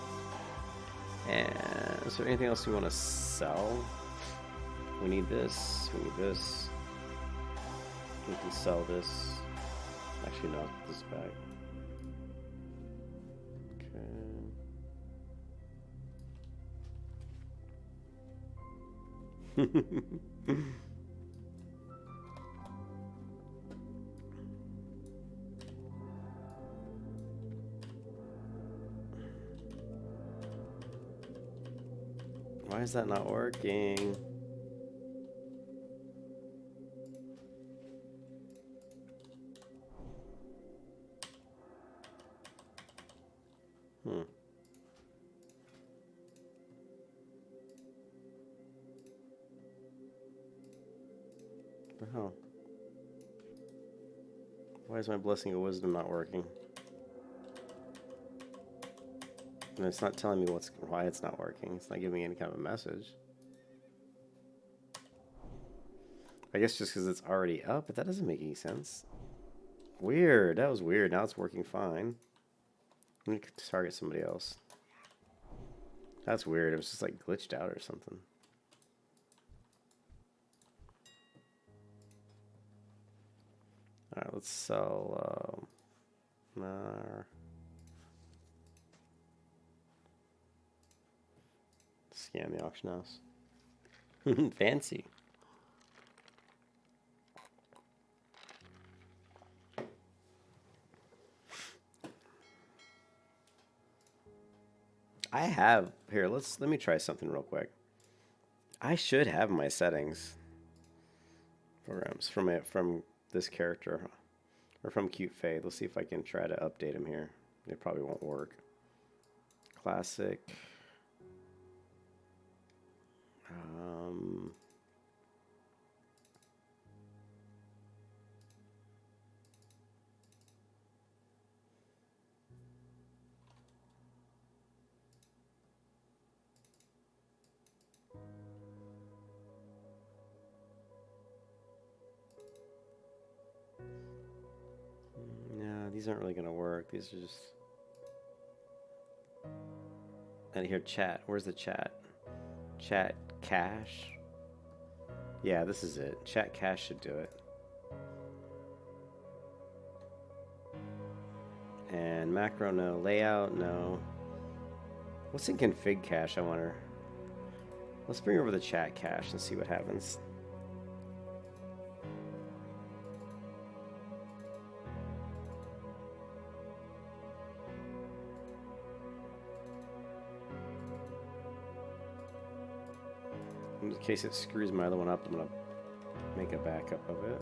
Speaker 1: And is there anything else we want to sell? We need this. We need this. We can sell this. Actually, no, this is back. Okay. Why is that not working? What the hell? Why is my blessing of wisdom not working? And it's not telling me why it's not working. It's not giving me any kind of a message. I guess just because it's already up, but that doesn't make any sense. Weird. That was weird. Now it's working fine. Let me target somebody else. That's weird. It was just like glitched out or something. Alright, let's sell scan the auction house. Fancy. I have here, let me try something real quick. I should have my settings programs from this character or from Cute Fade. Let's see if I can try to update him here. It probably won't work. Classic. Yeah, these aren't really gonna work. These are just. And here, chat. Where's the chat? Chat cache. Yeah, this is it. Chat cache should do it. And macro, no. Layout, no. What's in config cache, I wonder? Let's bring over the chat cache and see what happens. In case it screws my other one up, I'm going to make a backup of it.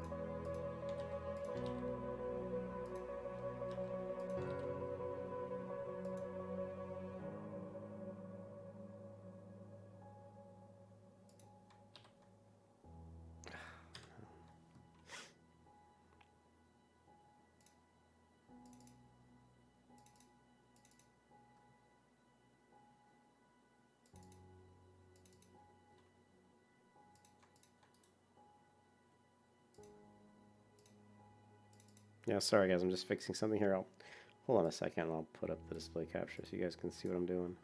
Speaker 1: Yeah, sorry guys, I'm just fixing something here. Hold on a second and I'll put up the display capture so you guys can see what I'm doing.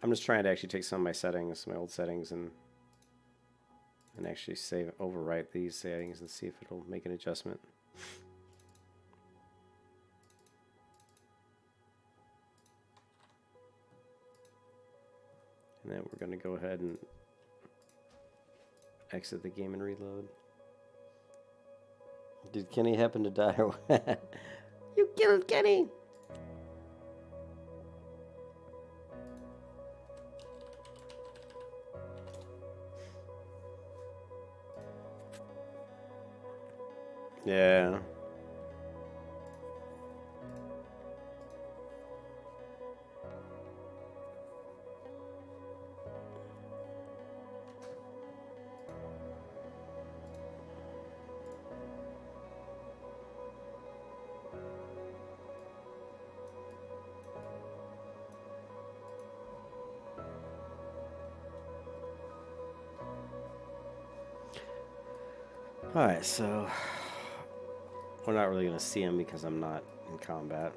Speaker 1: I'm just trying to actually take some of my settings, my old settings, and actually overwrite these settings and see if it'll make an adjustment. And then we're going to go ahead and exit the game and reload. Did Kenny happen to die or what? You killed Kenny! Yeah. Alright, so we're not really going to see him because I'm not in combat.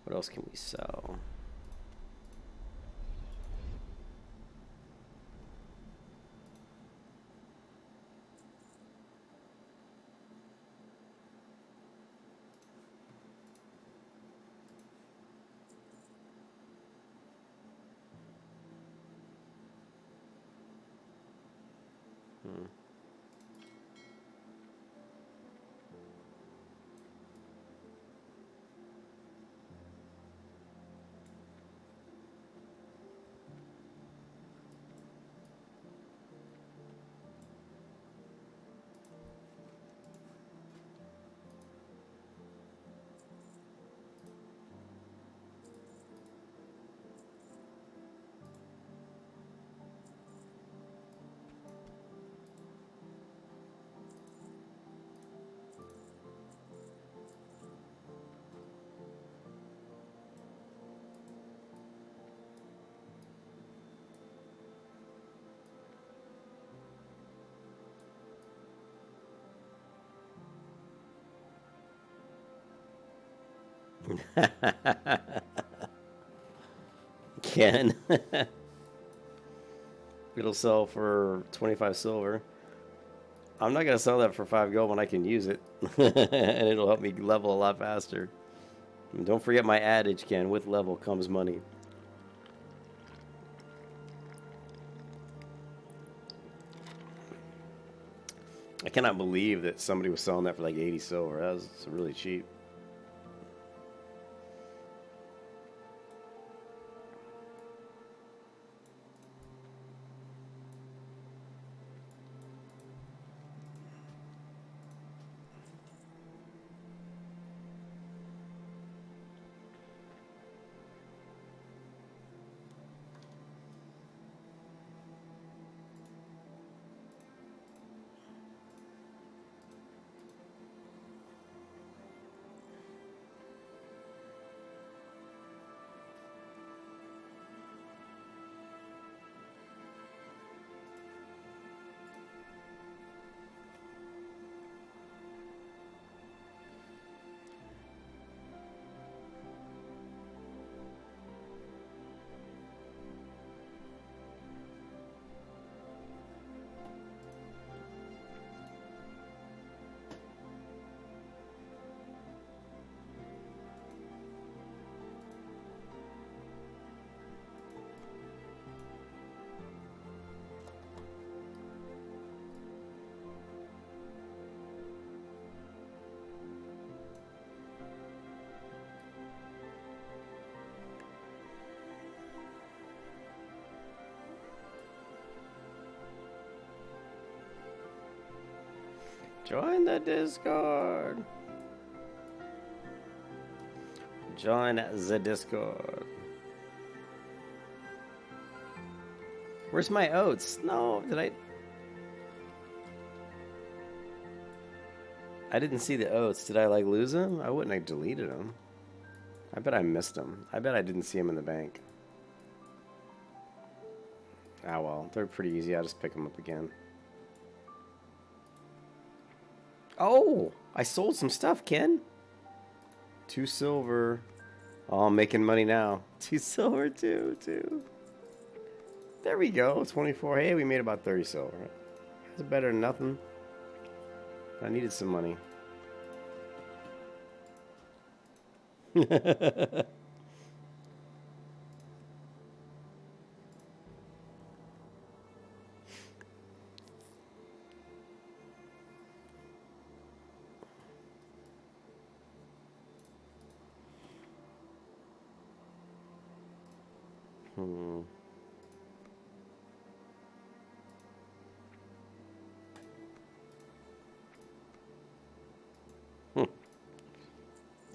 Speaker 1: What else can we sell? Ken. It'll sell for 25 silver. I'm not going to sell that for 5 gold when I can use it. And it'll help me level a lot faster. And don't forget my adage, Ken. With level comes money. I cannot believe that somebody was selling that for like 80 silver. That was really cheap. Join the Discord. Join the Discord. Where's my oats? No, I didn't see the oats. Did I like lose them? I wouldn't have deleted them. I bet I missed them. I bet I didn't see them in the bank. Ah well, they're pretty easy. I'll just pick them up again. Oh, I sold some stuff, Ken. 2 silver. Oh, I'm making money now. 2 silver, two. There we go. 24. Hey, we made about 30 silver. That's better than nothing. I needed some money.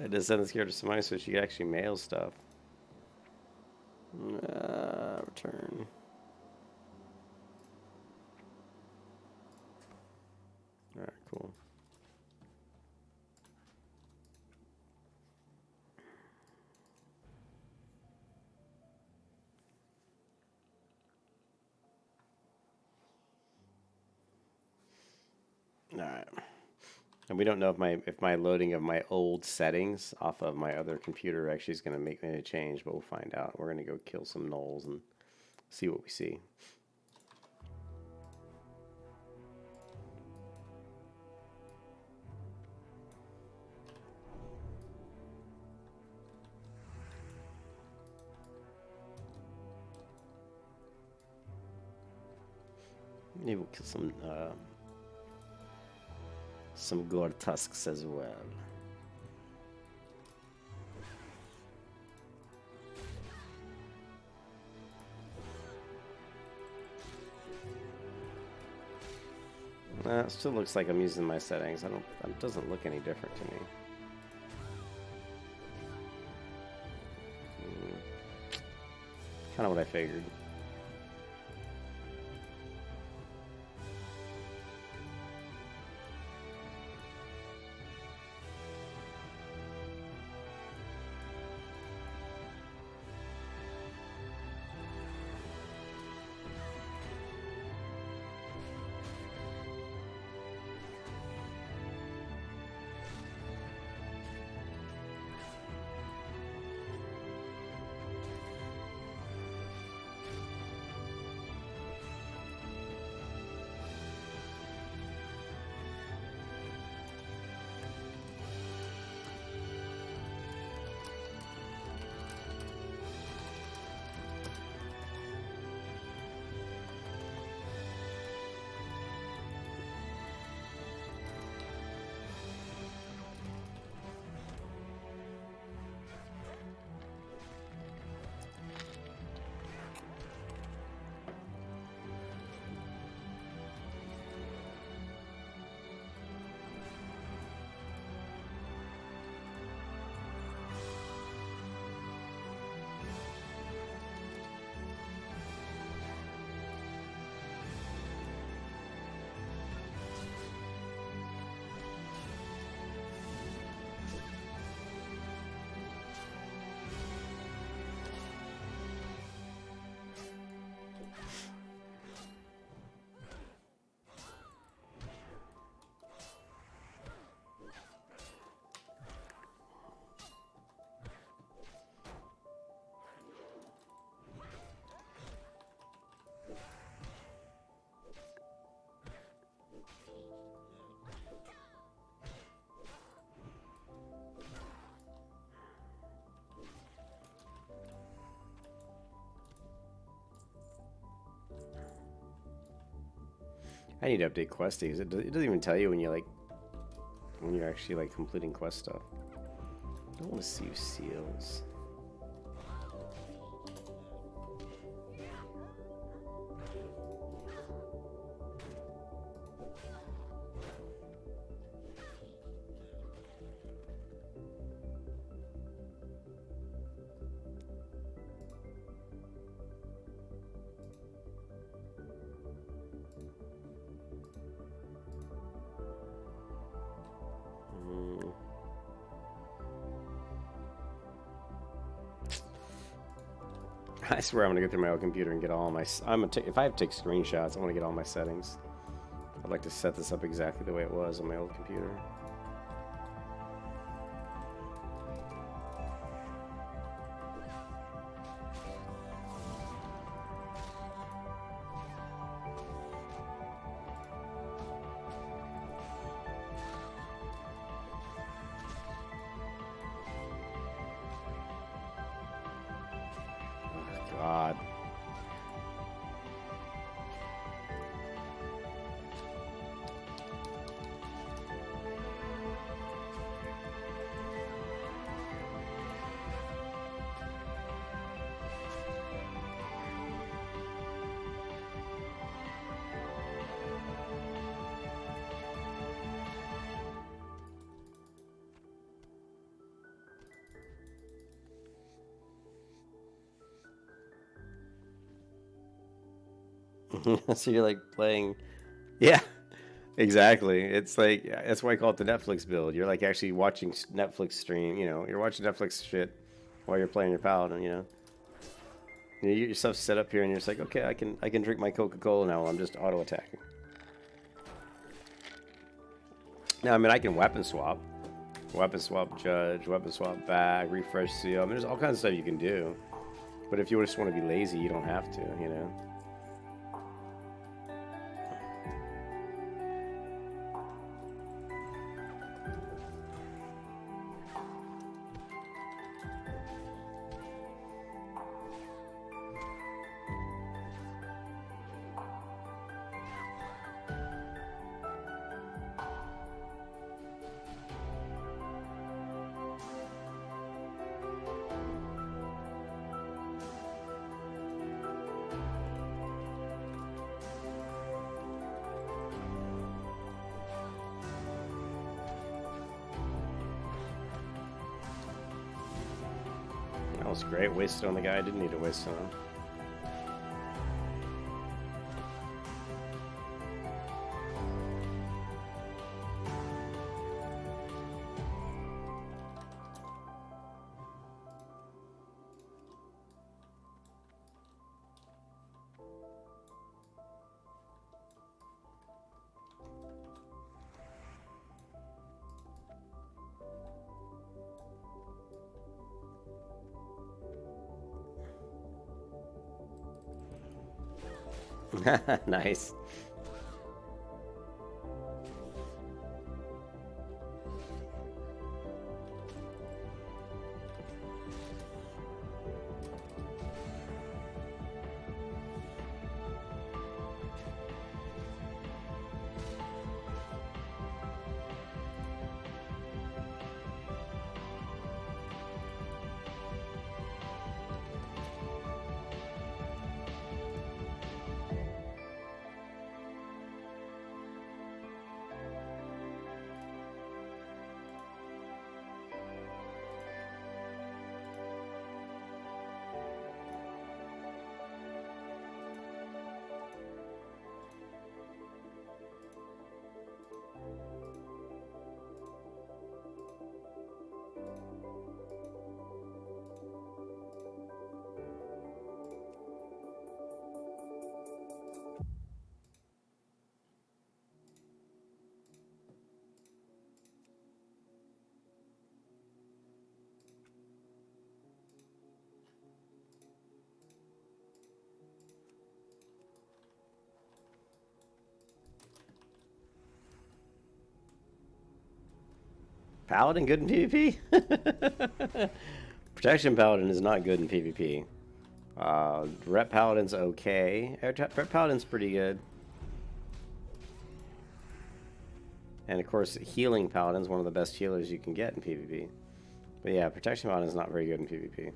Speaker 1: I just sent this here to somebody so she could actually mail stuff. Return. And we don't know if my loading of my old settings off of my other computer actually is going to make any change, but we'll find out. We're going to go kill some gnolls and see what we see. Maybe we'll kill some gore tusks as well. It still looks like I'm using my settings. It doesn't look any different to me. Kind of what I figured. I need to update questies. It doesn't even tell you when you're actually like completing quest stuff. I don't want to see seals. I swear I'm gonna go through my old computer and get all my. If I have to take screenshots, I want to get all my settings. I'd like to set this up exactly the way it was on my old computer. God. So you're like playing, yeah, exactly. It's like that's why I call it the Netflix build. You're like actually watching Netflix stream. You know, you're watching Netflix shit while you're playing your Paladin. You get yourself set up here, and you're just like, okay, I can drink my Coca-Cola now while I'm just auto attacking. Now, I mean, I can weapon swap. Weapon swap judge, weapon swap bag, refresh seal. I mean, there's all kinds of stuff you can do. But if you just want to be lazy, you don't have to, you know? That was great. Wasted on the guy I didn't need to waste on him. Nice. Paladin good in PvP? Protection Paladin is not good in PvP. Rep Paladin's okay. Rep Paladin's pretty good. And of course, Healing Paladin's one of the best healers you can get in PvP. But yeah, Protection Paladin's not very good in PvP.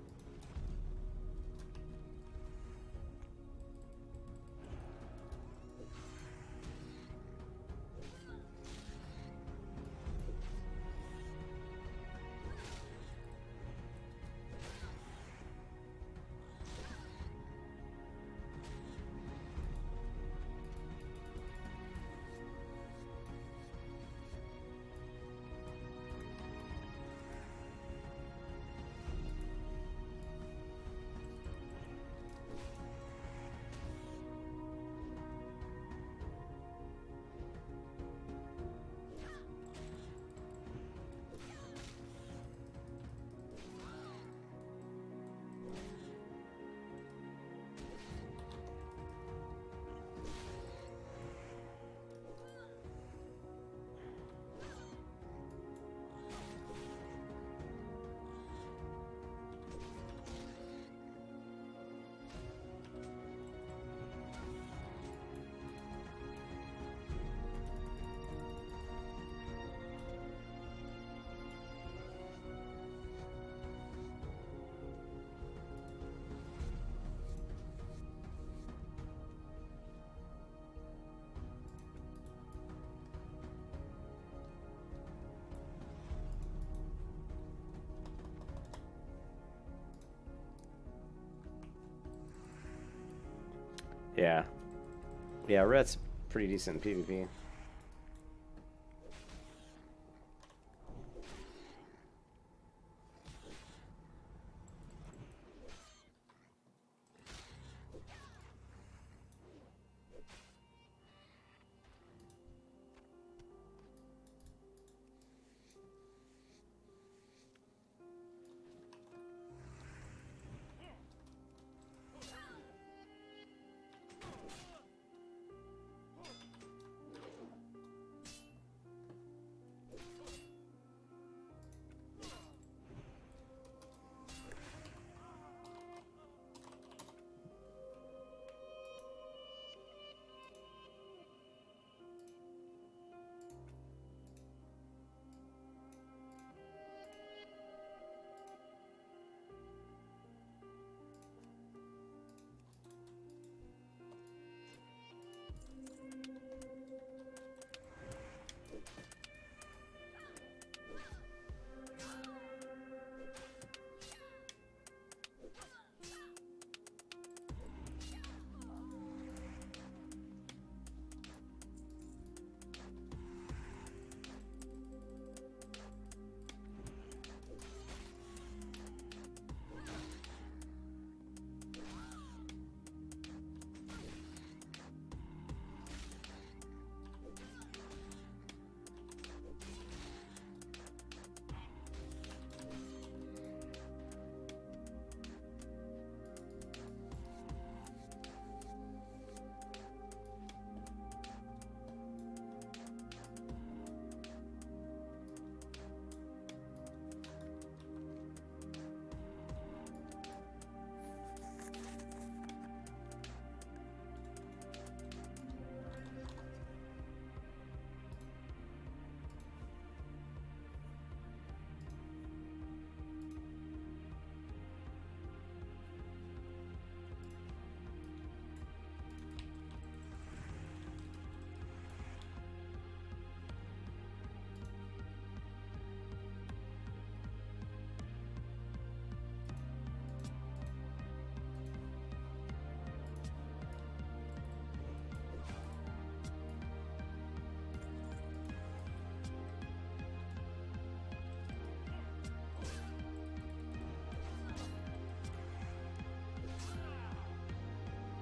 Speaker 1: Yeah. Yeah, Ret's pretty decent in PvP.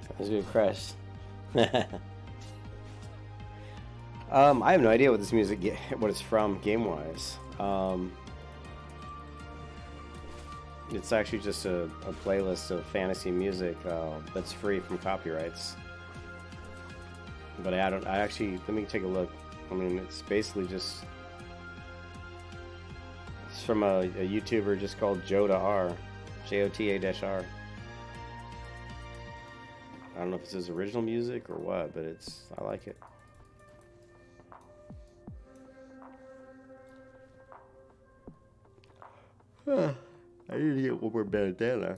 Speaker 1: I was gonna crash. I have no idea what this music, what it's from game-wise. It's actually just a playlist of fantasy music that's free from copyrights. But I actually, let me take a look. I mean, it's basically just, it's from a YouTuber just called Jota R, Jota-R. I don't know if it's his original music or what, but I like it. I need to get one more bandana.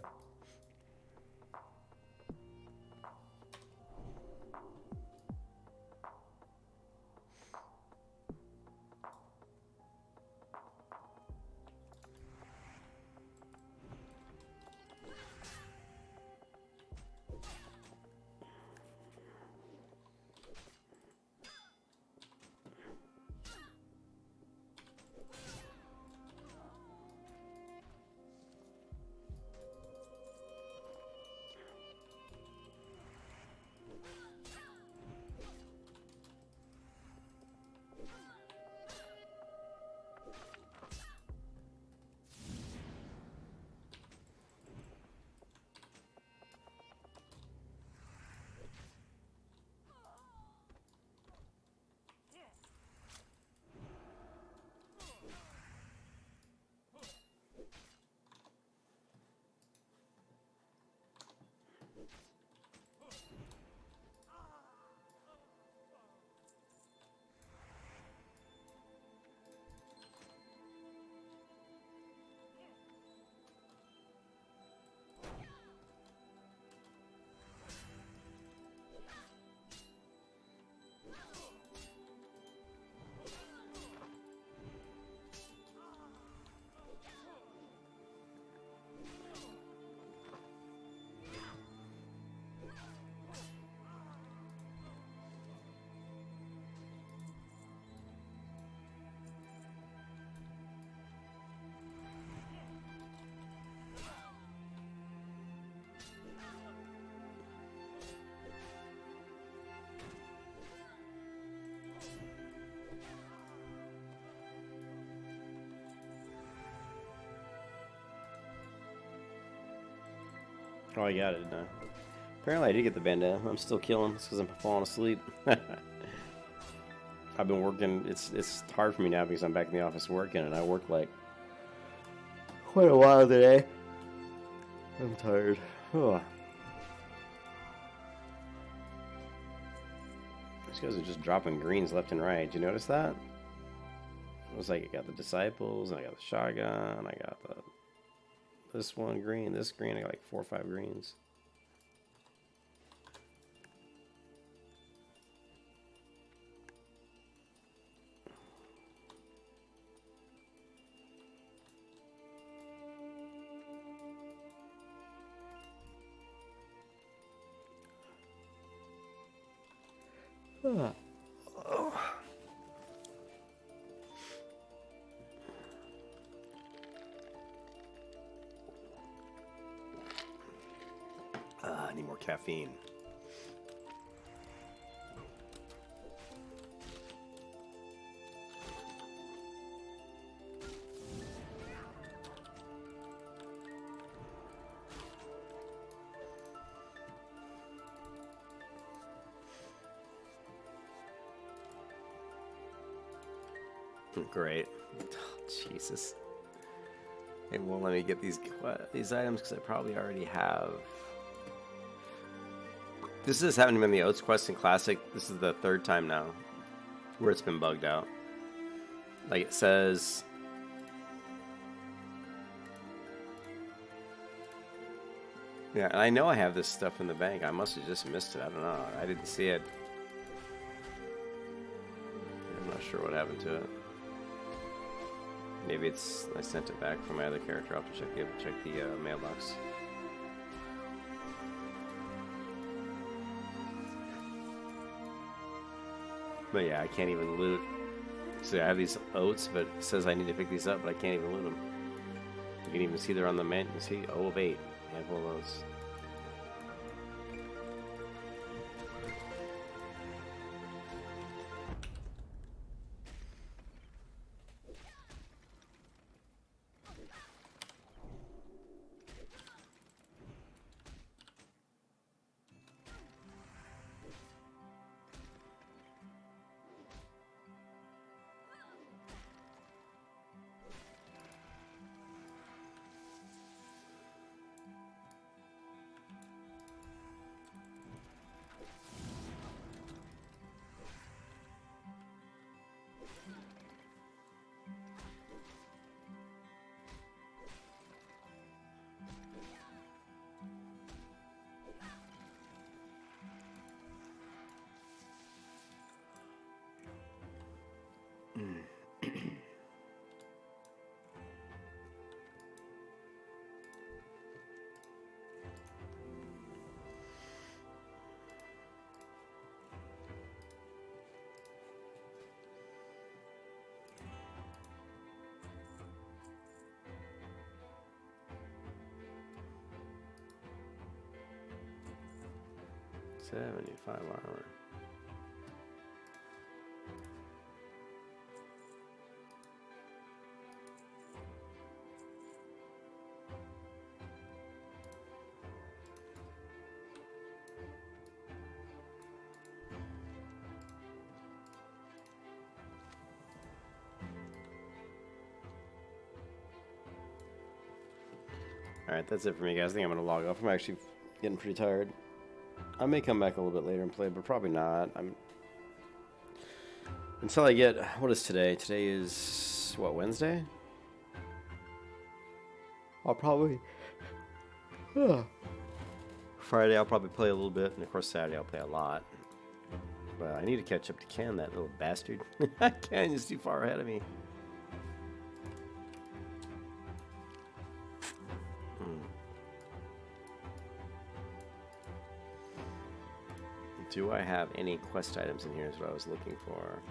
Speaker 1: Oh, I got it. No. Apparently I did get the bandana. I'm still killing. It's because I'm falling asleep. I've been working. It's hard for me now because I'm back in the office working, and I work like quite a while today. I'm tired. Oh. These guys are just dropping greens left and right. Did you notice that? It was like I got the disciples, and I got the shotgun, I got this one green, this green. I got like 4 or 5 greens. Oh. I need more caffeine. Great. Oh, Jesus. It won't let me get these items because I probably already have. This has happened to me in the Oats Quest and Classic. This is the 3rd time now where it's been bugged out. Like it says... Yeah, and I know I have this stuff in the bank. I must have just missed it. I don't know. I didn't see it. I'm not sure what happened to it. Maybe it's... I sent it back from my other character. I'll have to check the mailbox. But yeah, I can't even loot. So I have these oats, but it says I need to pick these up, but I can't even loot them. You can even see they're on the menu. You see, 0 of 8. Handful of oats. 75 armor. Alright, that's it for me, guys. I think I'm going to log off. I'm actually getting pretty tired. I may come back a little bit later and play, but probably not. Until I get... What is today? Today is... What, Wednesday? I'll probably... Friday I'll probably play a little bit, and of course Saturday I'll play a lot. But I need to catch up to Ken, that little bastard. Ken is too far ahead of me. Do I have any quest items in here is what I was looking for.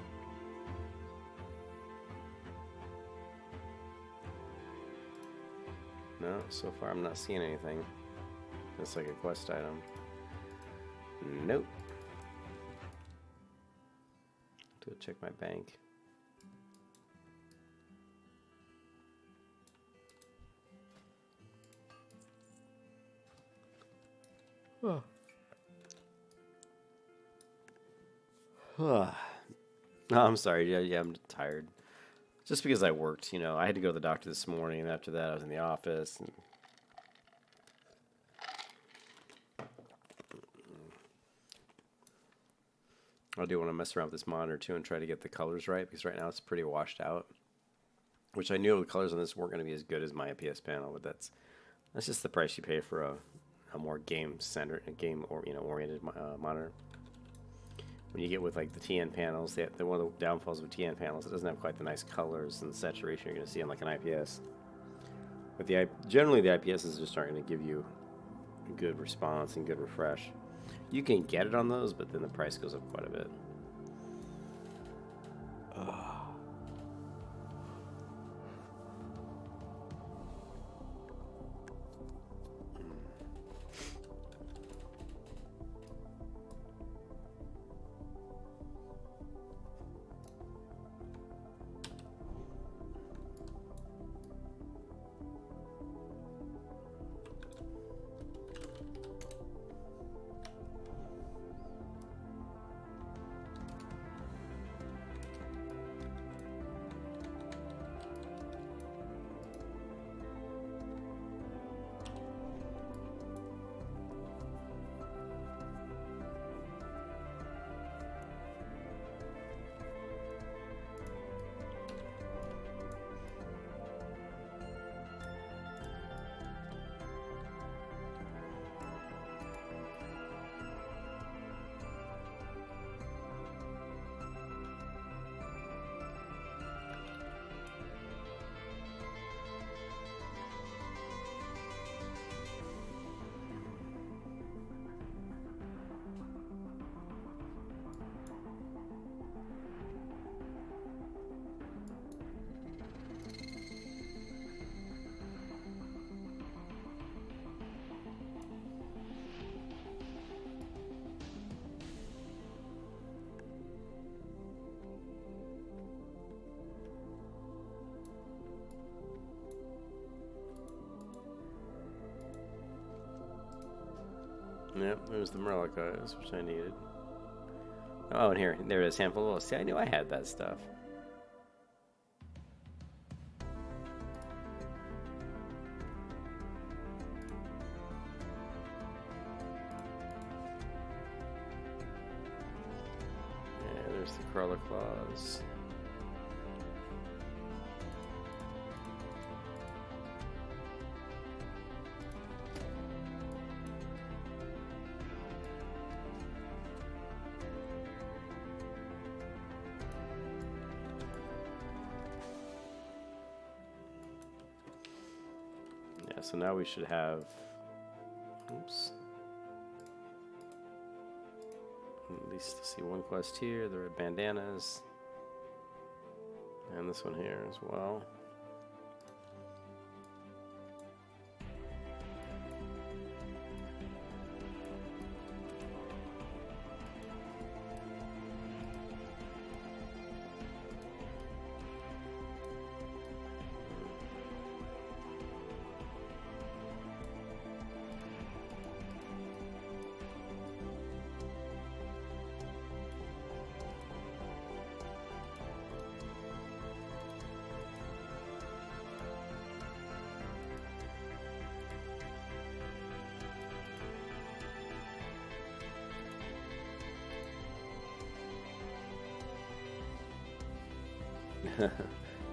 Speaker 1: No, so far I'm not seeing anything. That's like a quest item. Nope. Go check my bank. Oh. No, I'm sorry. Yeah, I'm tired. Just because I worked, you know. I had to go to the doctor this morning, and after that I was in the office. And I do want to mess around with this monitor, too, and try to get the colors right, because right now it's pretty washed out. Which I knew the colors on this weren't going to be as good as my IPS panel, but that's just the price you pay for a more game-centered, oriented monitor. When you get with like the TN panels, one of the downfalls of TN panels, it doesn't have quite the nice colors and saturation you're going to see on like an IPS. But generally the IPSs just aren't going to give you a good response and good refresh. You can get it on those, but then the price goes up quite a bit. Yep, there's the Murloc eyes, which I needed. Oh, and there it is, handful of... See, I knew I had that stuff. Yeah, there's the Crawler Claws. So now we should have, oops, at least see one quest here, the red bandanas, and this one here as well.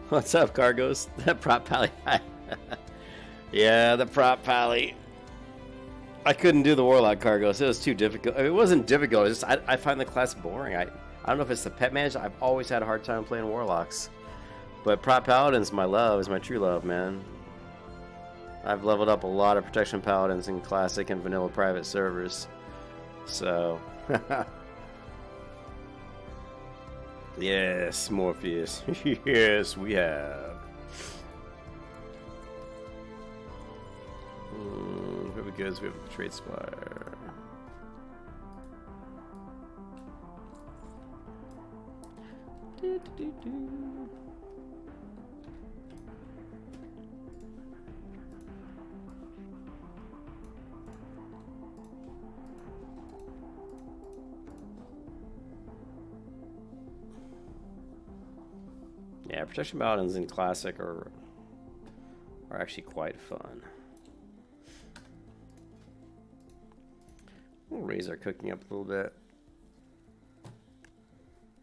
Speaker 1: What's up, Cargos? That prop pally. Yeah, the prop pally. I couldn't do the Warlock Cargos. It was too difficult. I mean, it wasn't difficult. It's just I find the class boring. I don't know if it's the pet management. I've always had a hard time playing Warlocks. But prop Paladin's my love. Is my true love, man. I've leveled up a lot of protection Paladins in classic and vanilla private servers. So... Yes, Morpheus. Yes, we have. Here we go. We have a trade spire. Yeah, protection paladins in classic are actually quite fun. We'll raise our cooking up a little bit.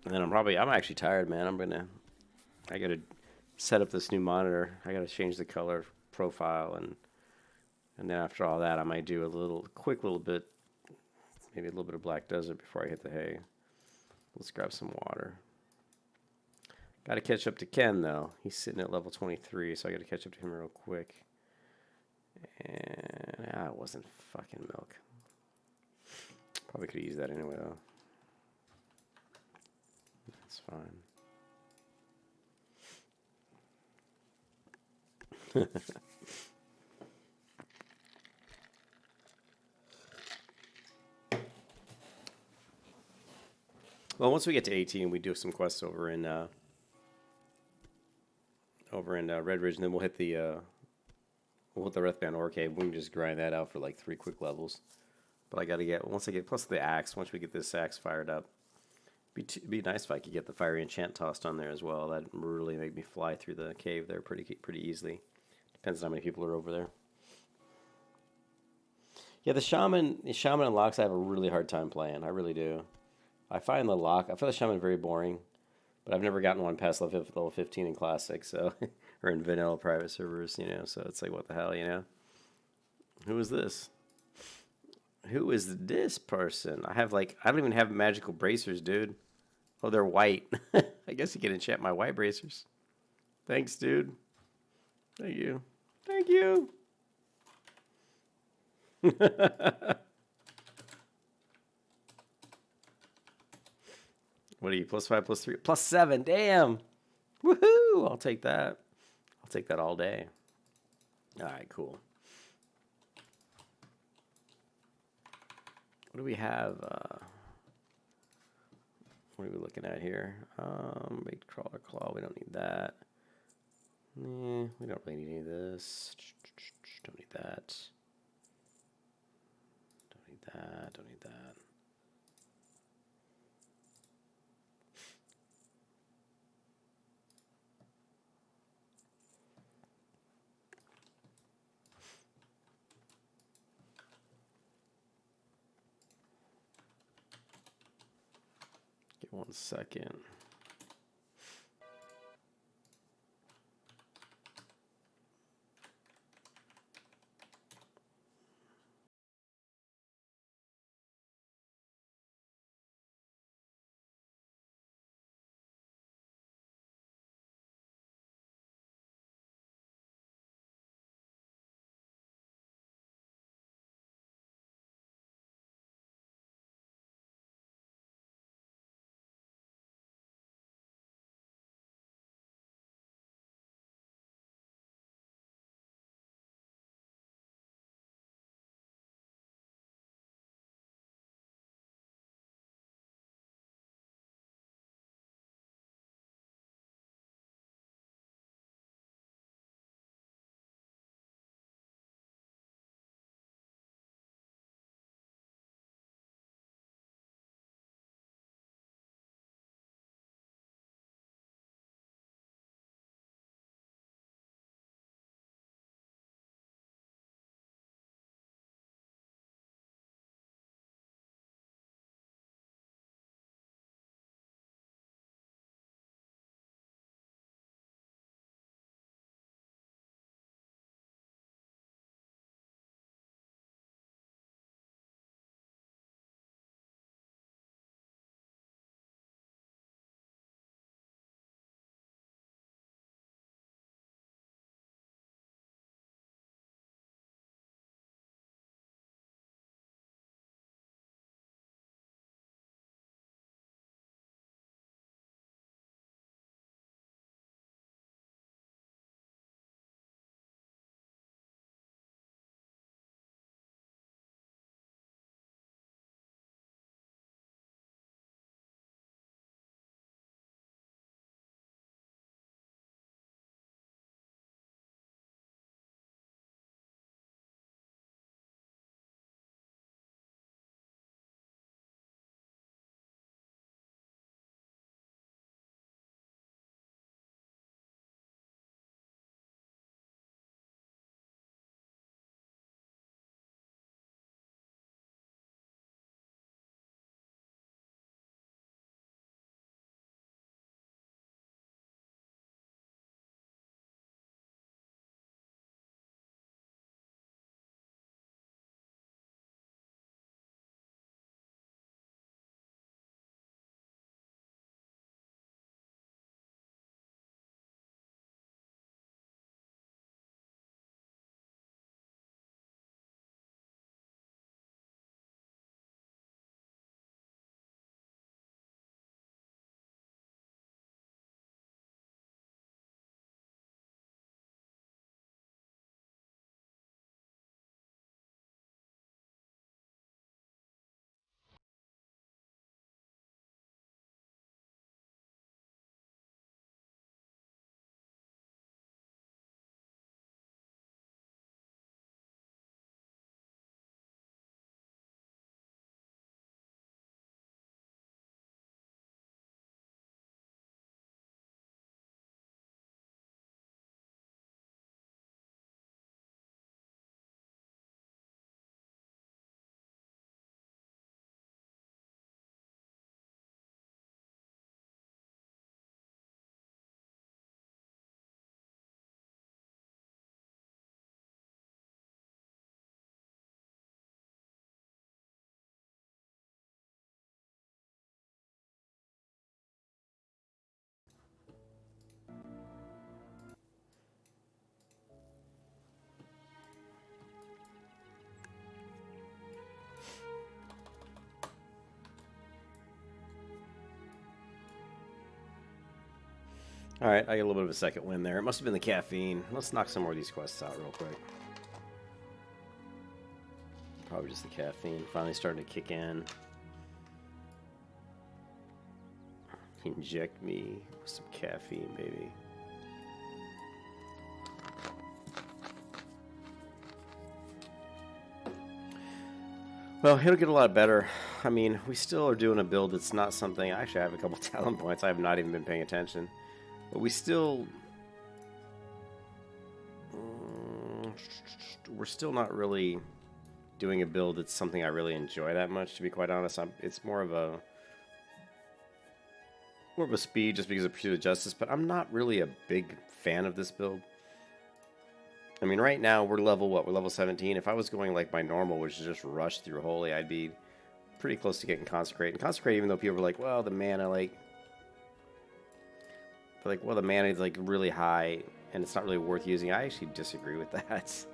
Speaker 1: And then I'm actually tired, man. I gotta set up this new monitor. I gotta change the color profile, and then after all that, I might do a quick little bit, maybe a little bit of Black Desert before I hit the hay. Let's grab some water. Gotta catch up to Ken, though. He's sitting at level 23, so I gotta catch up to him real quick. And it wasn't fucking milk. Probably could have used that anyway, though. That's fine. Well, once we get to 18, we do some quests over in Red Ridge, and then we'll hit the Wrathbound Ore Cave. We can just grind that out for like 3 quick levels. But I gotta plus the axe. Once we get this axe fired up, it'd be nice if I could get the fiery enchant tossed on there as well. That'd really make me fly through the cave there pretty easily. Depends on how many people are over there. Yeah, the shaman and locks I have a really hard time playing. I really do. I find the shaman very boring. But I've never gotten one past level 15 in Classic, so or in vanilla private servers, so it's like, what the hell, Who is this? Who is this person? I don't even have magical bracers, dude. Oh, they're white. I guess you can enchant my white bracers. Thanks, dude. Thank you. Thank you. What are you, +5, +3, +7? Damn! Woohoo! I'll take that. I'll take that all day. All right, cool. What do we have? What are we looking at here? Baked crawler claw. We don't need that. We don't really need any of this. Don't need that. Don't need that. Don't need that. Give 1 second. All right, I get a little bit of a second win there. It must have been the caffeine. Let's knock some more of these quests out real quick. Probably just the caffeine finally starting to kick in. Inject me with some caffeine, baby. Well, it'll get a lot better. I mean, we still are doing a build that's not something... Actually, I have a couple talent points. I have not even been paying attention. But we still... We're still not really doing a build that's something I really enjoy that much, to be quite honest. It's more of a speed just because of Pursuit of Justice, but I'm not really a big fan of this build. I mean, right now, we're level, what? We're level 17. If I was going like my normal, which is just rush through Holy, I'd be pretty close to getting Consecrate. And Consecrate, even though people were like, well, the mana, well, the mana is like really high, and it's not really worth using. I actually disagree with that.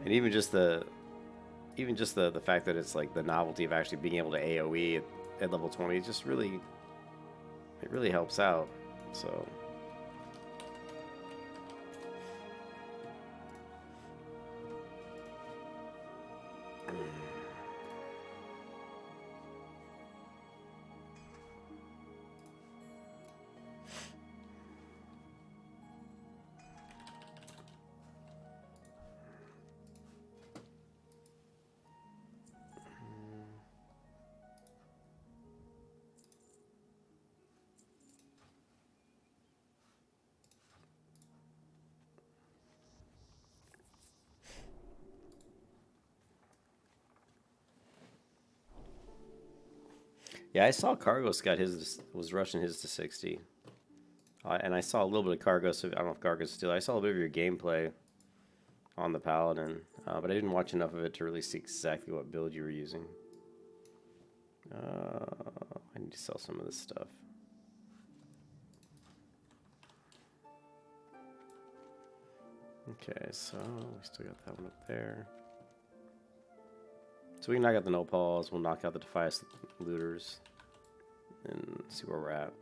Speaker 1: And even just the fact that it's like the novelty of actually being able to AoE at level 20, it just really, it really helps out. So... Yeah, I saw Cargos got was rushing his to 60. And I saw a little bit of Cargos. I don't know if Cargos still. I saw a bit of your gameplay on the Paladin, but I didn't watch enough of it to really see exactly what build you were using. I need to sell some of this stuff. Okay, so we still got that one up there. So we can knock out the Nopals, we'll knock out the Defias Looters, and see where we're at.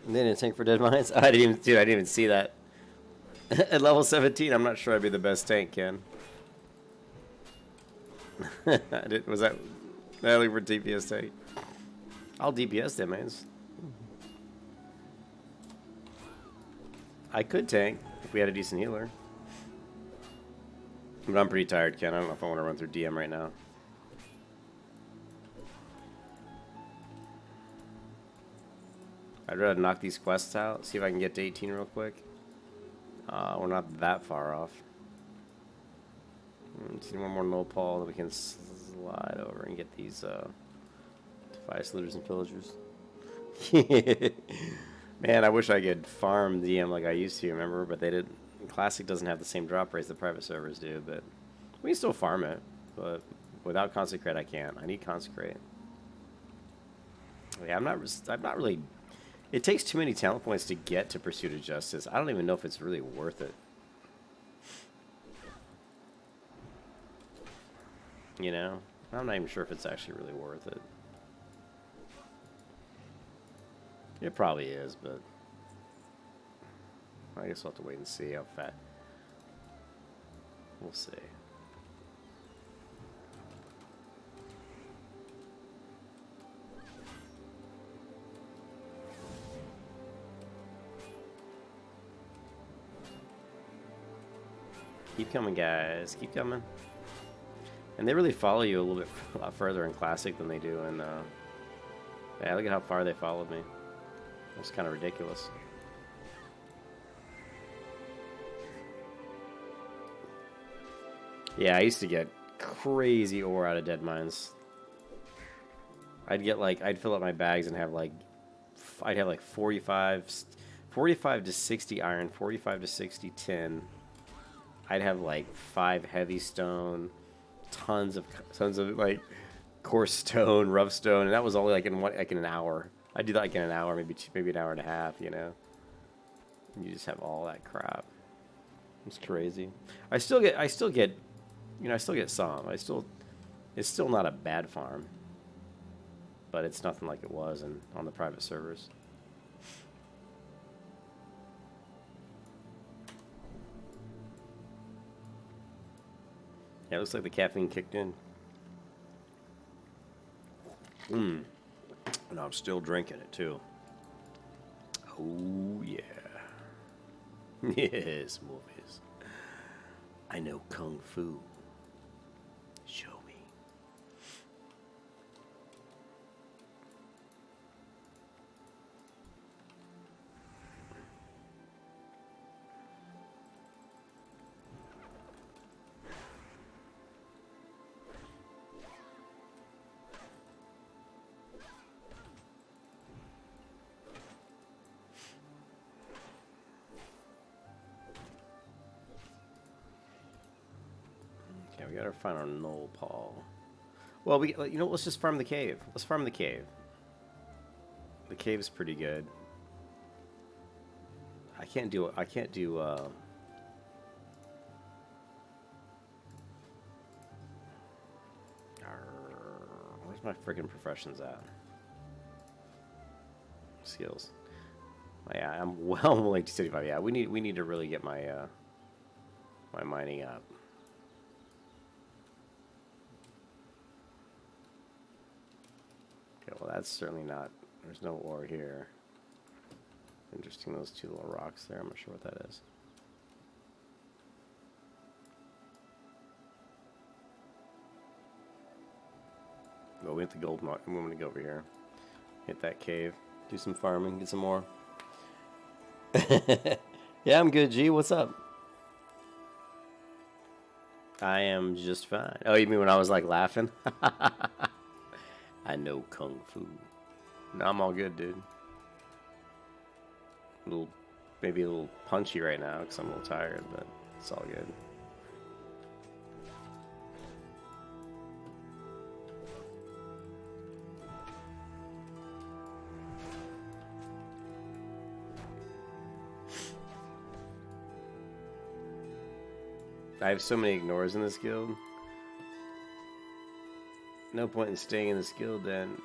Speaker 1: They didn't tank for dead mines? I didn't even, dude, I didn't even see that. At level 17, I'm not sure I'd be the best tank, Ken. Was that only for DPS tank? I'll DPS them, man. I could tank if we had a decent healer. But I'm pretty tired, Ken. I don't know if I want to run through DM right now. I'd rather knock these quests out, see if I can get to 18 real quick. We're not that far off. See one more null pall that we can slide over and get these defiance looters and pillagers. Man, I wish I could farm DM like I used to, remember? But they didn't. Classic doesn't have the same drop rates that private servers do, but we can still farm it. But without Consecrate, I can't. I need Consecrate. Yeah, I'm not really. It takes too many talent points to get to Pursuit of Justice. I don't even know if it's really worth it. You know? I'm not even sure if it's actually really worth it. It probably is, but I guess we'll have to wait and see how fat. We'll see. Keep coming, guys. Keep coming. And they really follow you a lot further in Classic than they do in. Yeah, look at how far they followed me. That's kind of ridiculous. Yeah, I used to get crazy ore out of dead mines. I'd fill up my bags and have I'd have 45 to 60 iron, 45 to 60 tin. I'd have 5 heavy stone, tons of coarse stone, rough stone, and that was all in an hour. I'd do that in an hour, maybe an hour and a half, you know. And you just have all that crap. It's crazy. I still get some. It's still not a bad farm, but it's nothing like it was on the private servers. Yeah, it looks like the caffeine kicked in. And I'm still drinking it too. Oh yeah. Yes, movies. I know Kung Fu. Show me. Okay, we gotta find our null Paul. Well, let's just farm the cave. Let's farm the cave. The cave's pretty good. I can't do. Where's my freaking professions at? Skills. Yeah, I'm well late to 65. Yeah, we need to really get my my mining up. Okay, well that's certainly not. There's no ore here. Interesting, those two little rocks there. I'm not sure what that is. Well, we hit the gold mine. I'm going to go over here. Hit that cave. Do some farming. Get some more. Yeah, I'm good, G. What's up? I am just fine. Oh, you mean when I was laughing? I know Kung Fu. No, I'm all good, dude. Maybe a little punchy right now because I'm a little tired, but it's all good. I have so many ignores in this guild. No point in staying in this guild then.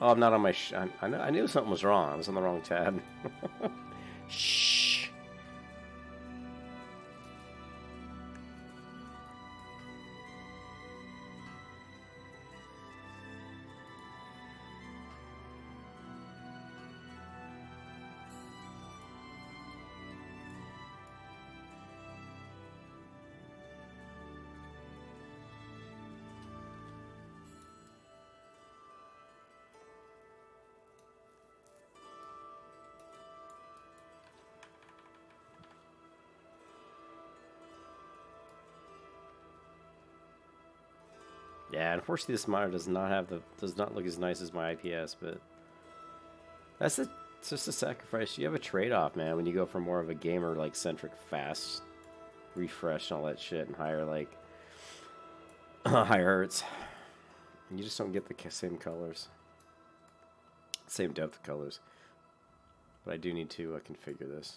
Speaker 1: Oh, I'm not on my. I knew something was wrong. I was on the wrong tab. Shh. Yeah, unfortunately, this monitor does not look as nice as my IPS, but it's just a sacrifice. You have a trade-off, man, when you go for more of a gamer like centric fast refresh and all that shit and higher like higher hertz. You just don't get the same colors, same depth of colors. But I do need to configure this.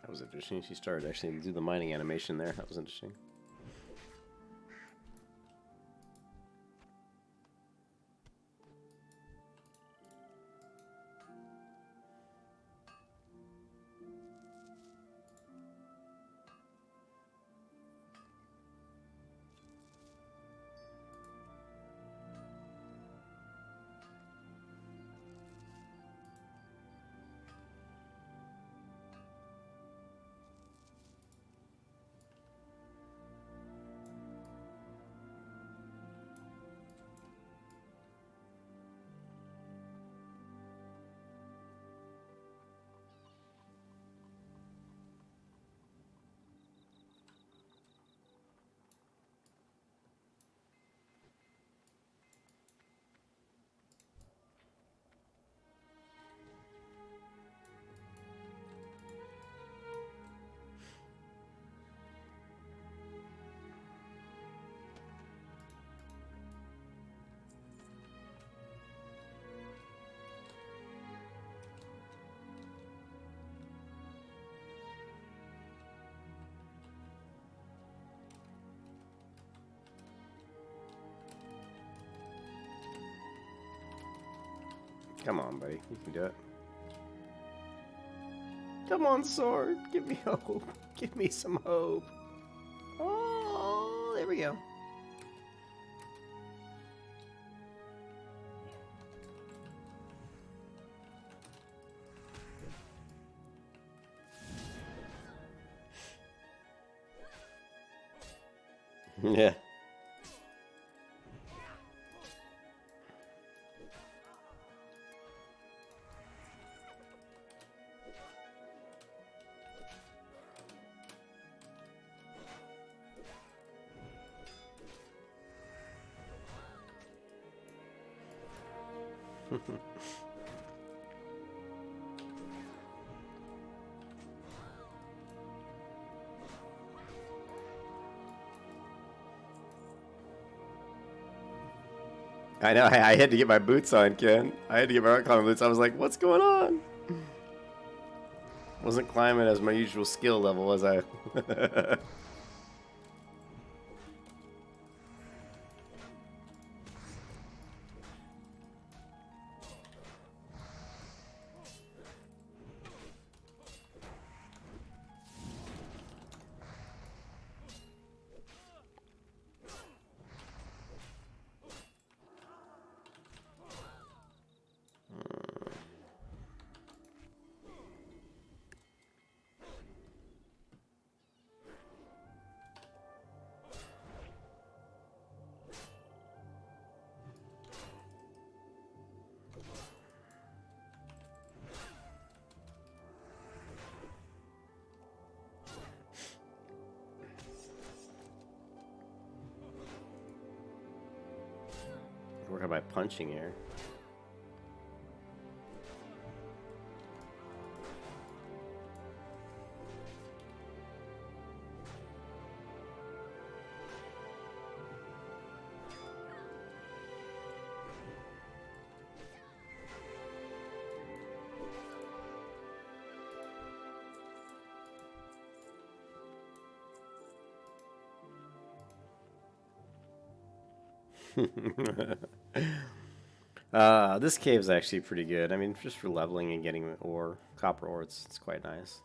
Speaker 1: That was interesting. She started actually to do the mining animation there. That was interesting. Come on, buddy. You can do it. Come on, sword. Give me hope. Give me some hope. Oh, there we go. Yeah. I know, I had to get my boots on, Ken. I had to get my rock climbing boots. I was like, what's going on? Wasn't climbing as my usual skill level, was I? Work on my punching here. This cave is actually pretty good. I mean, just for leveling and getting ore, copper ore, it's quite nice.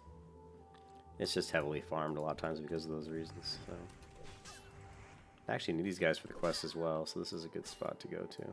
Speaker 1: It's just heavily farmed a lot of times because of those reasons. So, I actually need these guys for the quest as well, so this is a good spot to go to.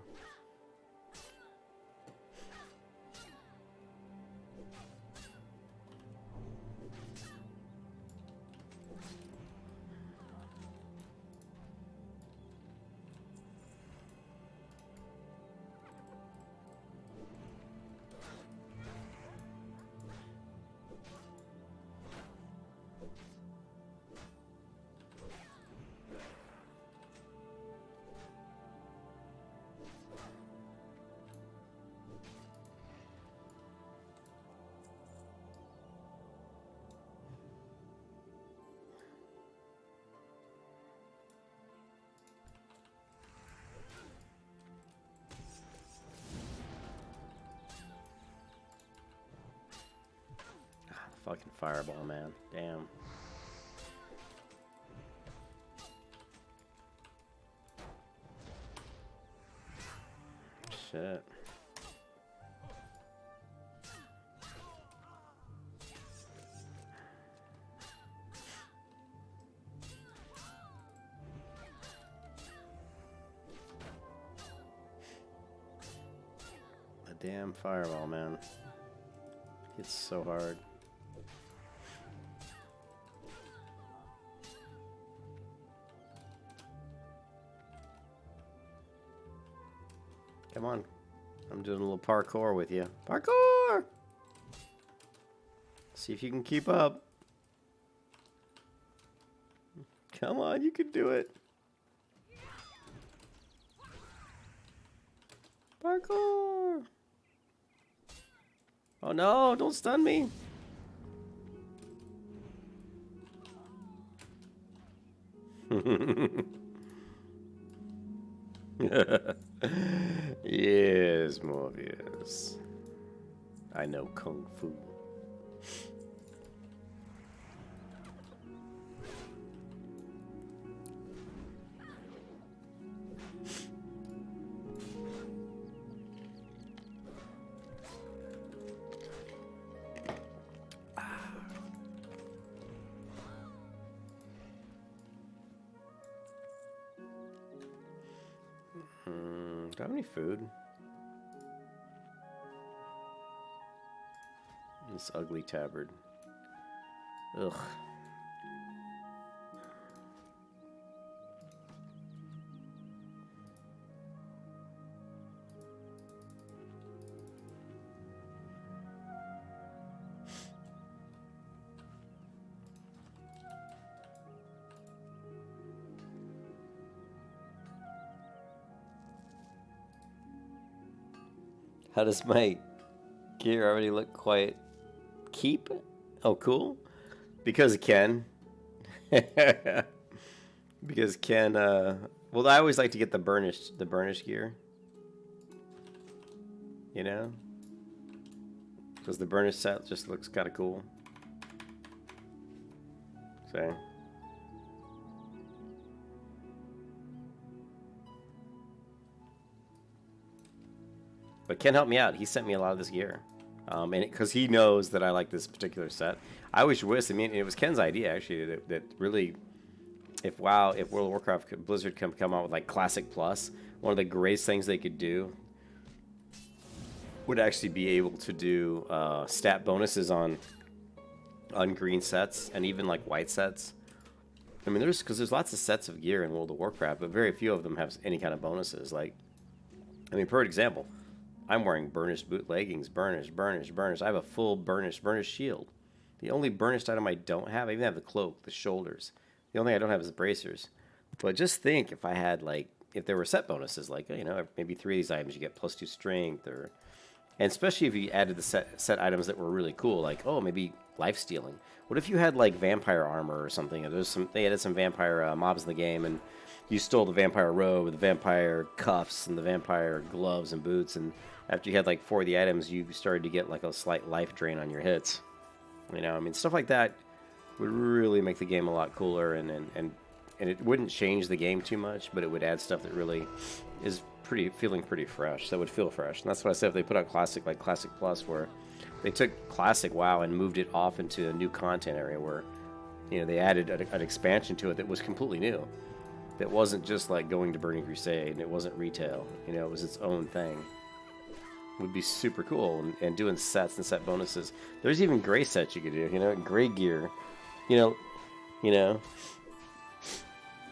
Speaker 1: Fucking fireball, man. Damn. Shit. The damn fireball, man. It's so hard. Come on. I'm doing a little parkour with you. Parkour! See if you can keep up. Come on, you can do it. Parkour! Oh no, don't stun me. Yes, Morpheus. I know Kung Fu. Do I have any food? This ugly tabard. Ugh. How does my gear already look quite keep? Oh, cool. Because Ken. Because Ken, well, I always like to get the burnished gear. You know? Because the burnished set just looks kind of cool. So. But Ken helped me out. He sent me a lot of this gear. And because he knows that I like this particular set. I wish, I mean, it was Ken's idea, actually, that really, if World of Warcraft, Blizzard come out with, like, Classic Plus, one of the greatest things they could do would actually be able to do stat bonuses on green sets and even, like, white sets. I mean, there's lots of sets of gear in World of Warcraft, but very few of them have any kind of bonuses. Like, I mean, for example, I'm wearing burnished boot leggings, burnished. I have a full burnished shield. The only burnished item I don't have, I even have the cloak, the shoulders. The only thing I don't have is the bracers. But just think if I had, like, if there were set bonuses, like, you know, maybe 3 of these items you get +2 strength, or, and especially if you added the set items that were really cool, like, oh, maybe life stealing. What if you had, like, vampire armor or something? They added some vampire mobs in the game, and you stole the vampire robe with the vampire cuffs and the vampire gloves and boots, and after you had like 4 of the items, you started to get like a slight life drain on your hits. You know, I mean, stuff like that would really make the game a lot cooler, and it wouldn't change the game too much, but it would add stuff that really is feeling pretty fresh. That would feel fresh, and that's what I said. If they put out Classic, like Classic Plus, where they took Classic WoW and moved it off into a new content area, where, you know, they added an expansion to it that was completely new. That wasn't just like going to Burning Crusade, and it wasn't retail. You know, it was its own thing. Would be super cool, and doing sets and set bonuses. There's even gray sets you could do, you know, gray gear. You know.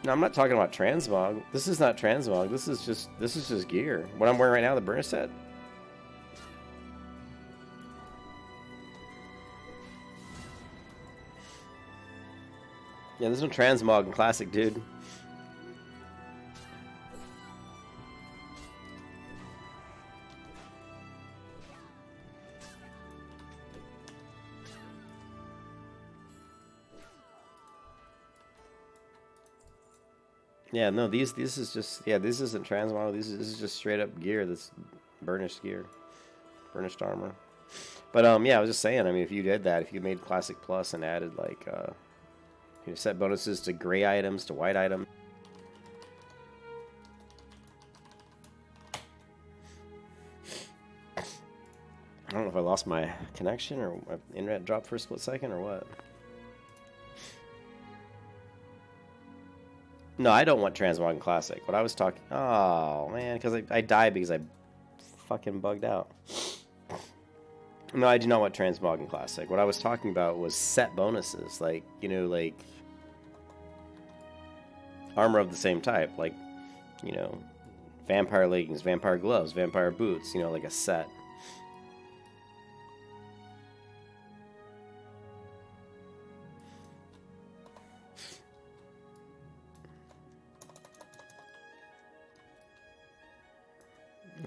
Speaker 1: No, I'm not talking about transmog. This is not transmog. This is just gear. What I'm wearing right now, the burner set. Yeah, there's no transmog in Classic, dude. Yeah, no, this is just, yeah, this isn't transmog. This is just straight up gear. That's burnished gear, burnished armor. But yeah, I was just saying. I mean, if you did that, if you made Classic Plus and added like, you know, set bonuses to gray items, to white items. I don't know if I lost my connection or my internet dropped for a split second or what. No, I don't want Transmog Classic. What I was talking... Oh, man, because I died because I fucking bugged out. No, I do not want Transmog Classic. What I was talking about was set bonuses. Like, you know, like... armor of the same type. Like, you know, vampire leggings, vampire gloves, vampire boots. You know, like a set.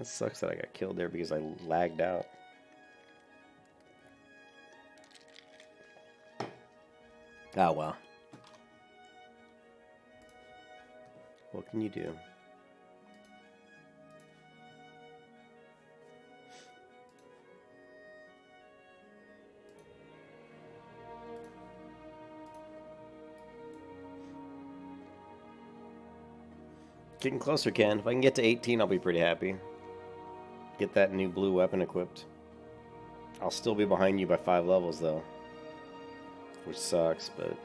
Speaker 1: It sucks that I got killed there because I lagged out. Oh, well. What can you do? Getting closer, Ken. If I can get to 18, I'll be pretty happy. Get that new blue weapon equipped. I'll still be behind you by 5 levels, though. Which sucks, but...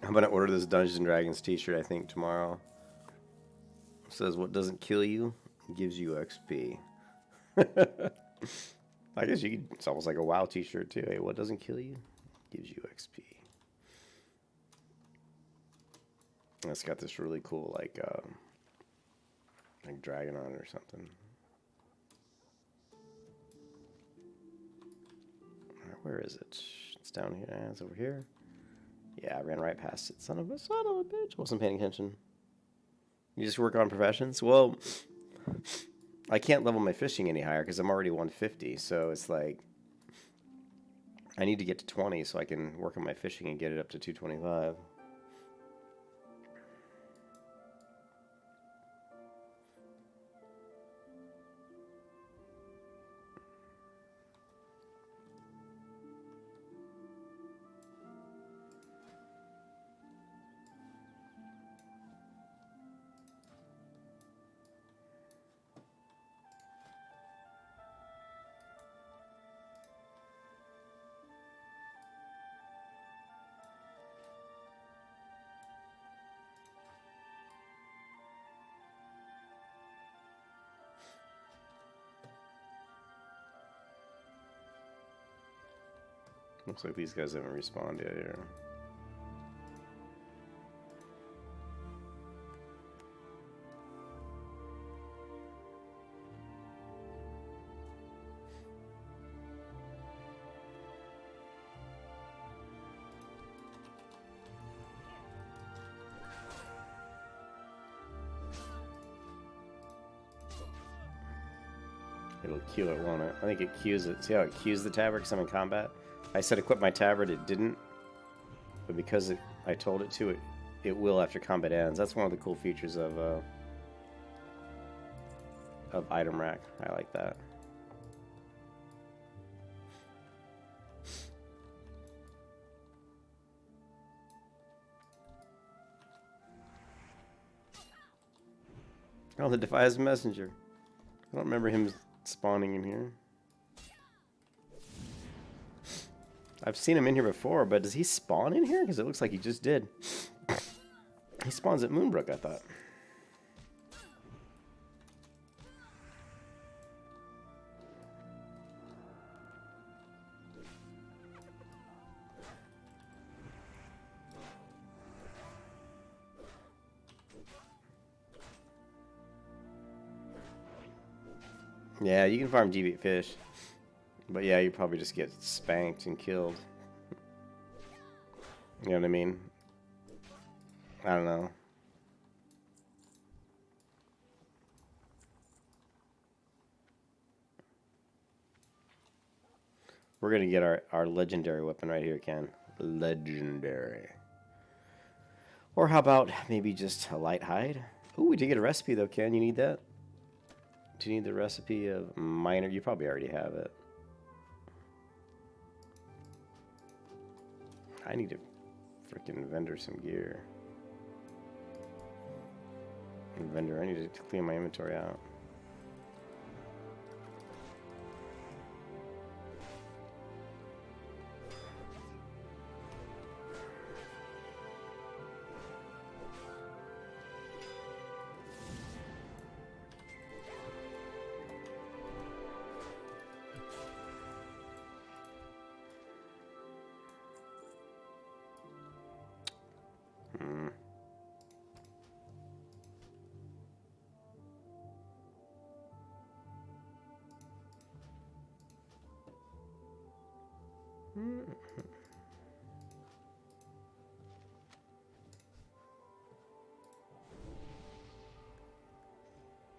Speaker 1: I'm gonna order this Dungeons & Dragons t-shirt, I think, tomorrow. It says, what doesn't kill you gives you XP. I guess you could, it's almost like a WoW t-shirt too. Hey, what doesn't kill you gives you XP. And it's got this really cool like dragon on it or something. Where is it? It's down here. It's over here. Yeah, I ran right past it. Son of a bitch. Wasn't paying attention. You just work on professions? Well, I can't level my fishing any higher because I'm already 150. So it's like I need to get to 20 so I can work on my fishing and get it up to 225. Looks like these guys haven't respawned yet here. It'll queue it, won't it? I think it queues it. See how it queues the tabard because I'm in combat? I said equip my tabard, it didn't. But because I told it to, it will after combat ends. That's one of the cool features of item rack. I like that. Oh, the Defias Messenger. I don't remember him spawning in here. I've seen him in here before, but does he spawn in here? Because it looks like he just did. He spawns at Moonbrook, I thought. Yeah, you can farm GB fish. But yeah, you probably just get spanked and killed. You know what I mean? I don't know. We're going to get our legendary weapon right here, Ken. Legendary. Or how about maybe just a light hide? Ooh, we did get a recipe though, Ken. You need that? Do you need the recipe of minor? You probably already have it. I need to freaking vendor some gear. Vendor, I need to clean my inventory out.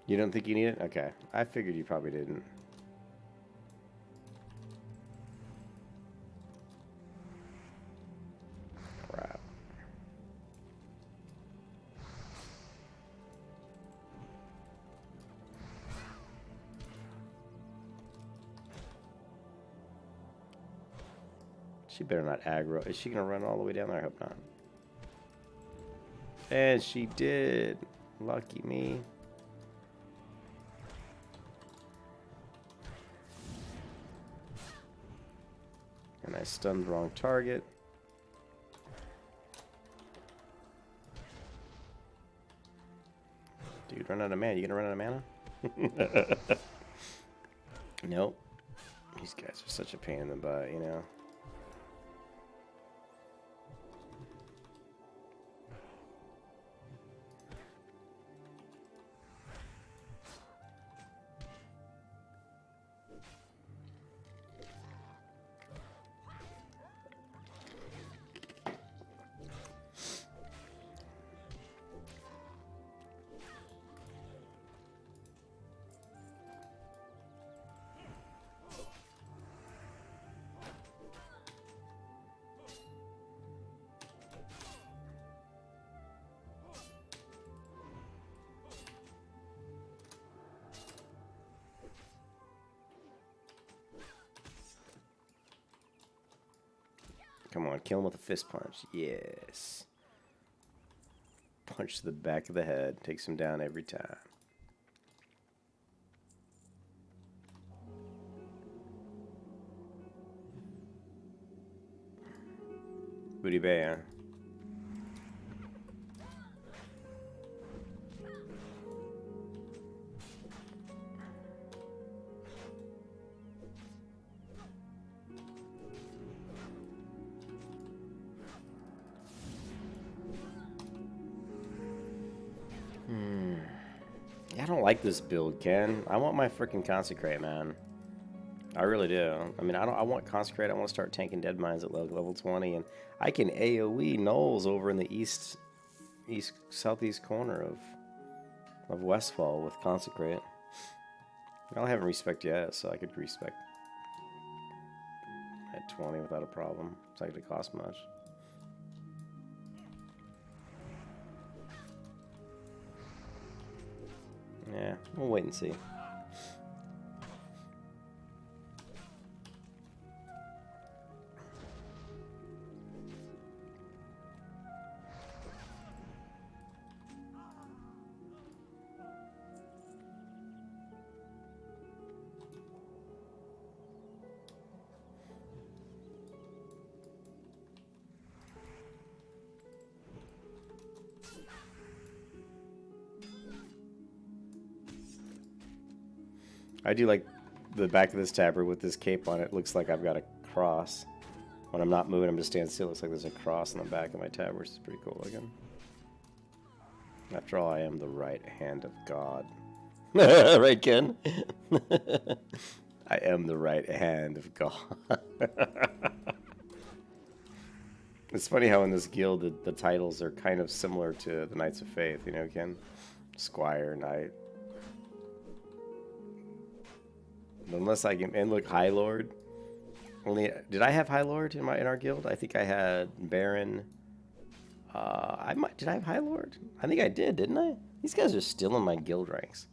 Speaker 1: You don't think you need it? Okay. I figured you probably didn't. Crap. She better not aggro. Is she going to run all the way down there? I hope not. And she did. Lucky me. And I stunned the wrong target. Dude, run out of mana. You gonna run out of mana? Nope. These guys are such a pain in the butt, you know? Come on, kill him with a fist punch. Yes. Punch to the back of the head. Takes him down every time. Booty Bay, huh? I don't like this build, Ken. I want my freaking Consecrate, man. I really do. I mean, I want Consecrate. I want to start tanking Dead Mines at level 20, and I can AoE Knolls over in the southeast corner of Westfall with Consecrate. I don't have respect yet, so I could respect at 20 without a problem. It's not going to cost much. Yeah, we'll wait and see. I do like the back of this tabard with this cape on it. Looks like I've got a cross. When I'm not moving, I'm just standing still. Looks like there's a cross on the back of my tabard, which is pretty cool looking. After all, I am the right hand of God. Right, Ken? I am the right hand of God. It's funny how in this guild the titles are kind of similar to the Knights of Faith, you know, Ken? Squire, Knight. Unless I can, and look, High Lord. Only did I have High Lord in our guild? I think I had Baron. Did I have High Lord? I think I did, didn't I? These guys are still in my guild ranks.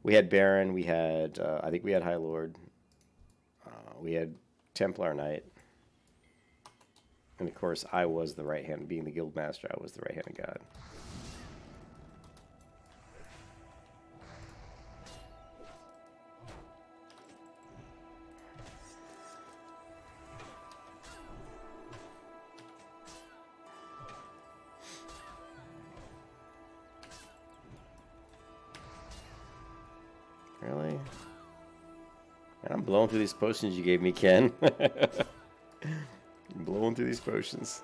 Speaker 1: We had Baron. We had I think we had High Lord. We had Templar Knight, and of course I was the right hand. Being the guild master, I was the right hand of God. Really? Man, I'm blowing through these potions you gave me, Ken. Blowing through these potions.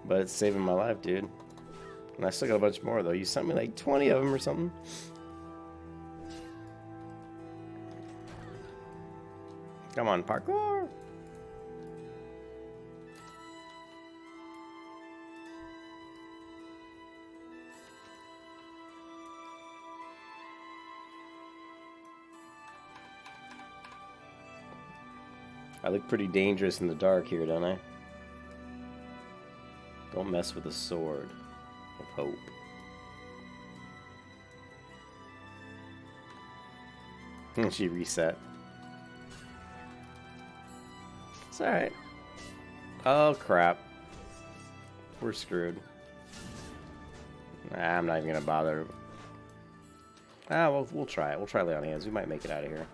Speaker 1: But it's saving my life, dude. And I still got a bunch more, though. You sent me like 20 of them or something. Come on, parkour! I look pretty dangerous in the dark here, don't I? Don't mess with the sword of hope. She reset. It's alright. Oh, crap. We're screwed. Nah, I'm not even going to bother. Well, we'll try it. We'll try Lay on Hands. We might make it out of here.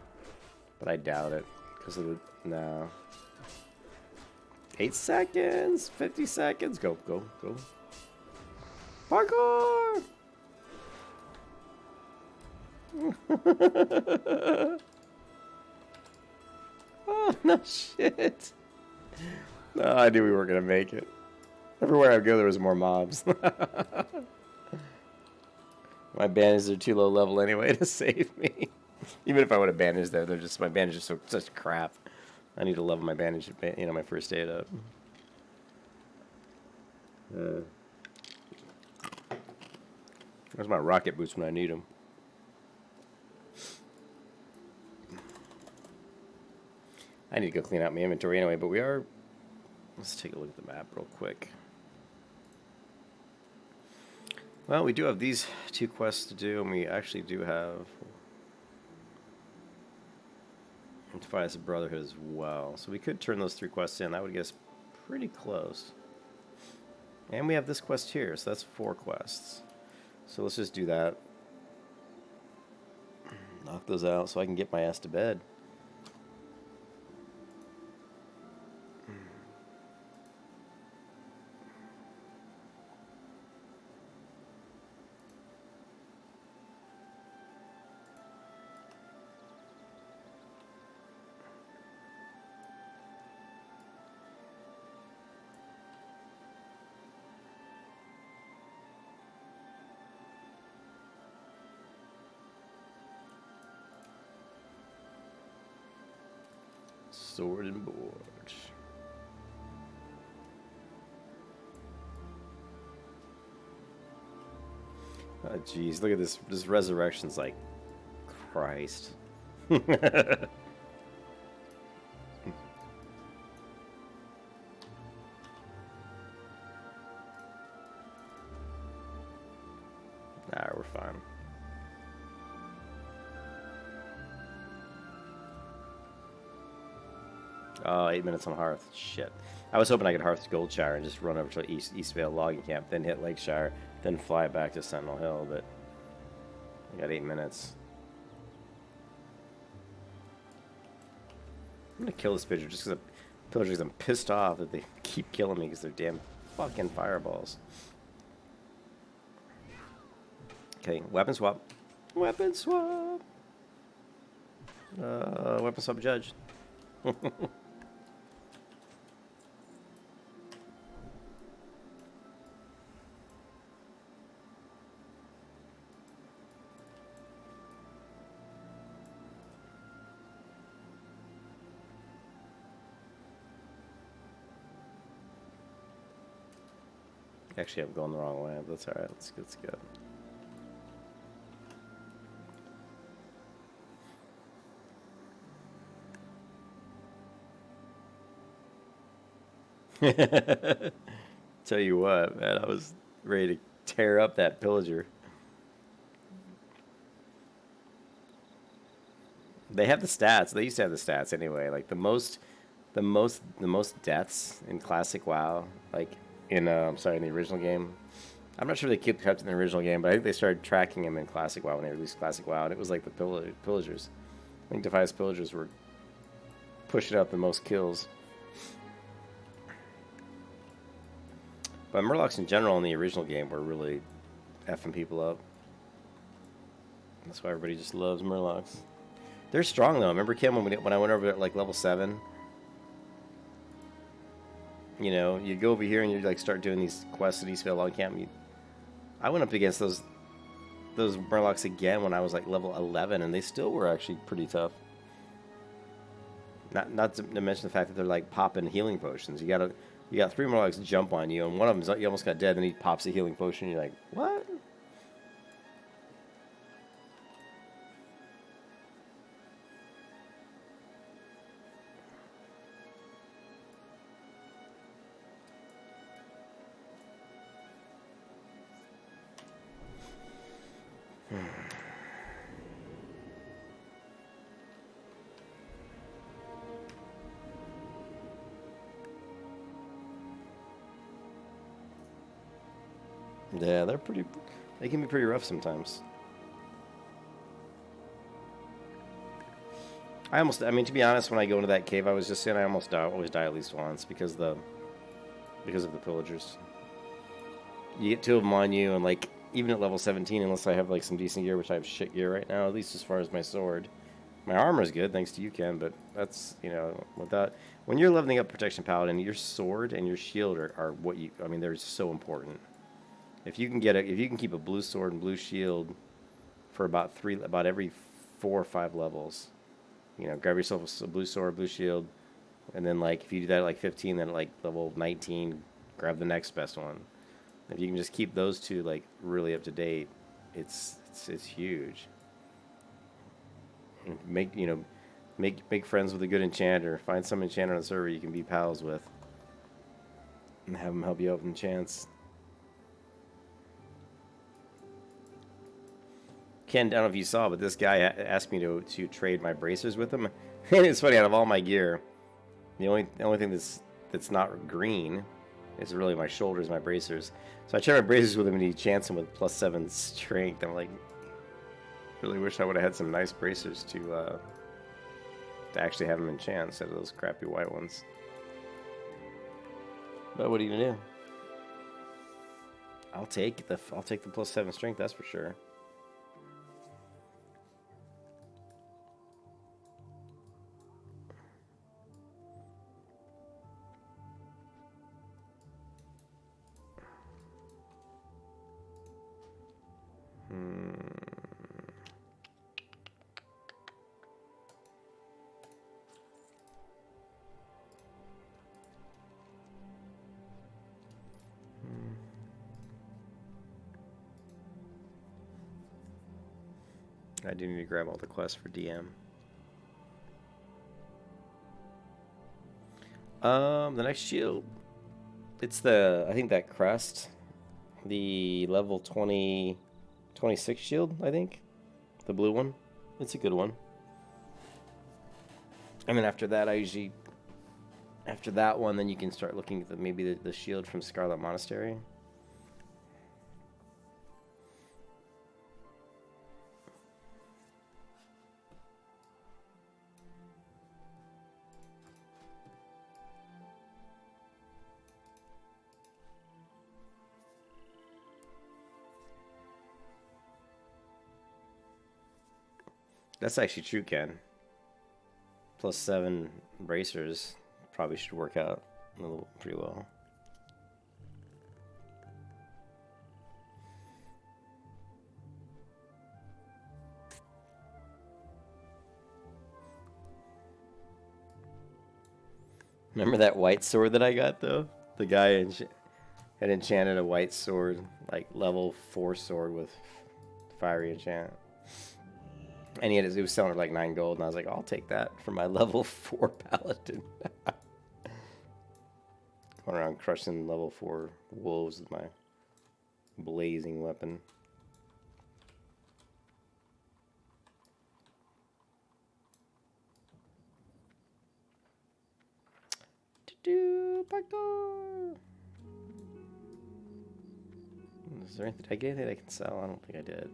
Speaker 1: But I doubt it. Because of the... No. 8 seconds. 50 seconds. Go, go, go. Parkour! Oh, no shit. No, I knew we weren't going to make it. Everywhere I go, there was more mobs. My bandages are too low level anyway to save me. Even if I would have bandaged there, they're just, my bandages are such crap. I need to level my bandage, you know, my first aid up. Where's my rocket boots when I need them? I need to go clean out my inventory anyway, but we are... Let's take a look at the map real quick. Well, we do have these 2 quests to do, and we actually do have... Defies the Brotherhood as well. So we could turn those 3 quests in. That would get us pretty close. And we have this quest here, so that's 4 quests. So let's just do that. Knock those out so I can get my ass to bed. Sword and board. Oh, jeez, look at this. This resurrection's like Christ. Nah, we're fine. Oh, 8 minutes on Hearth. Shit. I was hoping I could Hearth Goldshire and just run over to Eastvale Logging Camp, then hit Lakeshire, then fly back to Sentinel Hill, but I got 8 minutes. I'm gonna kill this pillager just because I'm pissed off that they keep killing me because they're damn fucking fireballs. Okay, weapon swap. Weapon swap. Weapon swap judge. Actually, I'm going the wrong way. That's all right. Let's go. Tell you what, man, I was ready to tear up that pillager. They have the stats. They used to have the stats anyway. Like the most deaths in classic WoW, like in in the original game. I'm not sure they kept in the original game, but I think they started tracking them in classic WoW when they released classic WoW, and it was like the pillagers. I think Defias pillagers were pushing out the most kills. But Murlocs in general in the original game were really effing people up. That's why everybody just loves Murlocs. They're strong though. Remember, Kim, when I went over at like level 7? You know, you go over here and you like start doing these quests at Eastvale Log Camp. I went up against those Murlocs again when I was like level 11, and they still were actually pretty tough. Not to mention the fact that they're like popping healing potions. You got 3 Murlocs jump on you, and one of them you almost got dead. Then he pops a healing potion. And you're like, what? Yeah, they can be pretty rough sometimes. I mean, to be honest, when I go into that cave I was just in, I always die at least once because of the pillagers. You get 2 of them on you, and like even at level 17, unless I have like some decent gear, which I have shit gear right now, at least as far as my sword. My armor is good, thanks to you, Ken, but that's, you know, when you're leveling up Protection Paladin, your sword and your shield are what they're so important. If you can keep a blue sword and blue shield for about every 4 or 5 levels, you know, grab yourself a blue sword, blue shield, and then like if you do that at like 15, then at like level 19, grab the next best one. If you can just keep those 2 like really up to date, it's huge. And make friends with a good enchanter. Find some enchanter on the server you can be pals with, and have them help you out with enchants. Ken, I don't know if you saw, but this guy asked me to trade my bracers with him. And it's funny, out of all my gear, the only thing that's not green is really my shoulders, my bracers. So I tried my bracers with him, and he chanced him with +7 strength. I'm like, really wish I would have had some nice bracers to actually have him enchant instead of those crappy white ones. But what are you gonna do? I'll take the +7 strength, that's for sure. I do need to grab all the quests for DM. The next shield. It's I think that crest. The level 26 shield, I think. The blue one. It's a good one. And then after that, after that one, then you can start looking at maybe the shield from Scarlet Monastery. That's actually true, Ken. +7 bracers probably should work out pretty well. Remember that white sword that I got, though? The guy had enchanted a white sword, like level 4 sword with fiery enchant. And he was selling it like 9 gold, and I was like, I'll take that for my level 4 Paladin. Going around crushing level 4 wolves with my blazing weapon. Backdoor. Is there anything? Did I get anything I can sell? I don't think I did.